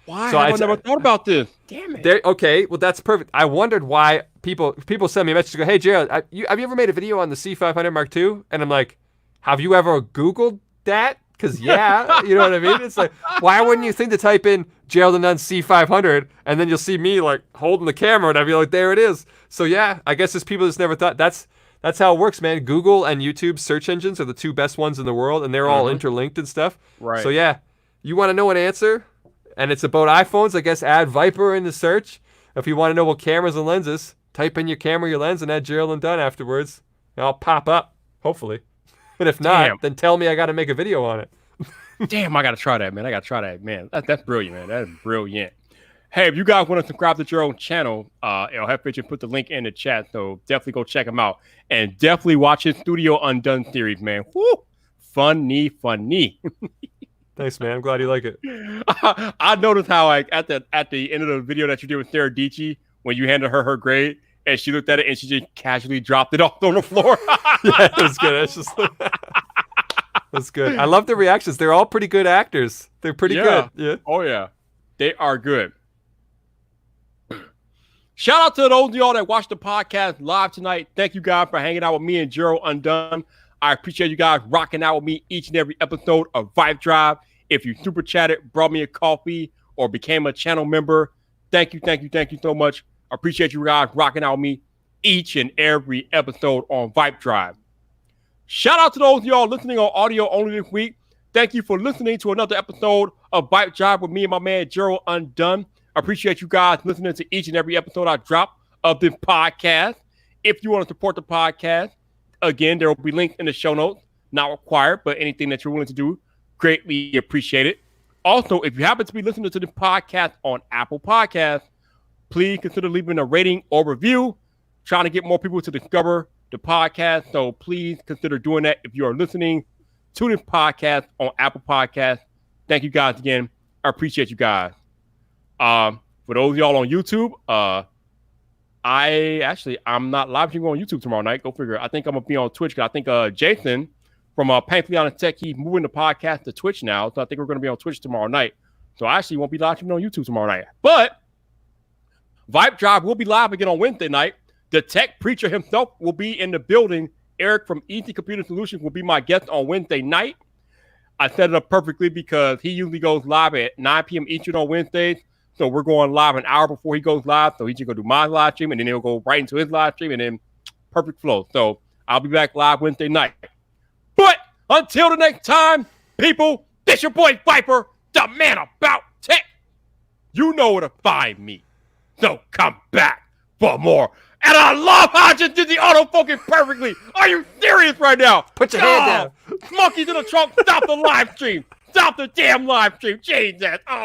Why? So I never thought about this. Damn it. Okay, well that's perfect. I wondered why people send me a message to go, hey Gerald, have you ever made a video on the C500 Mark II? And I'm like, have you ever Googled that? Because yeah, you know what I mean? It's like, why wouldn't you think to type in Gerald Undone C500 and then you'll see me like holding the camera and I'd be like, there it is. So yeah, I guess there's people that's never thought. That's how it works, man. Google and YouTube search engines are the 2 best ones in the world, and they're all interlinked and stuff. Right. So yeah, you want to know an answer, and it's about iPhones, I guess add Viper in the search. If you want to know what cameras and lenses, type in your camera, your lens, and add Gerald Undone afterwards. And I'll pop up, hopefully. And if not, then tell me I got to make a video on it. Damn, I got to try that, man. That's brilliant, man. That's brilliant. Hey, if you guys want to subscribe to your own channel, I'll have Richard put the link in the chat, so definitely go check him out. And definitely watch his Studio Undone series, man. Woo! Funny. Thanks, man. I'm glad you like it. I noticed how at the end of the video that you did with Sarah Dici, when you handed her grade, and she looked at it and she just casually dropped it off on the floor. Yeah, it was good. That's good. I love the reactions. They're all pretty good actors. They're pretty good. Yeah. Oh, yeah. They are good. Shout out to those of y'all that watched the podcast live tonight. Thank you guys for hanging out with me and Gerald Undone. I appreciate you guys rocking out with me each and every episode of VypDrive. If you super chatted, brought me a coffee, or became a channel member, thank you so much. I appreciate you guys rocking out with me each and every episode on VypDrive. Shout out to those of y'all listening on audio only this week. Thank you for listening to another episode of VypDrive with me and my man Gerald Undone. I appreciate you guys listening to each and every episode I drop of this podcast. If you want to support the podcast, again, there will be links in the show notes. Not required, but anything that you're willing to do, greatly appreciate it. Also, if you happen to be listening to this podcast on Apple Podcasts, please consider leaving a rating or review. Trying to get more people to discover the podcast, so please consider doing that if you are listening to this podcast on Apple Podcasts. Thank you guys again. I appreciate you guys. For those of y'all on YouTube, I'm not live streaming on YouTube tomorrow night. Go figure. I think I'm gonna be on Twitch. I think Jason from Painfully Honest Tech, he's moving the podcast to Twitch now, so I think we're gonna be on Twitch tomorrow night. So I actually won't be live streaming on YouTube tomorrow night. But VypDrive will be live again on Wednesday night. The tech preacher himself will be in the building. Eric from Easy Computer Solutions will be my guest on Wednesday night. I set it up perfectly because he usually goes live at 9 p.m. Eastern on Wednesdays. So we're going live an hour before he goes live. So he's just going to do my live stream, and then he'll go right into his live stream, and then perfect flow. So I'll be back live Wednesday night. But until the next time, people, this your boy Viper, the man about tech. You know where to find me. So come back for more. And I love how I just did the autofocus perfectly. Are you serious right now? Put your hand down. Monkeys in the trunk, stop the live stream. Stop the damn live stream. Jesus. Oh.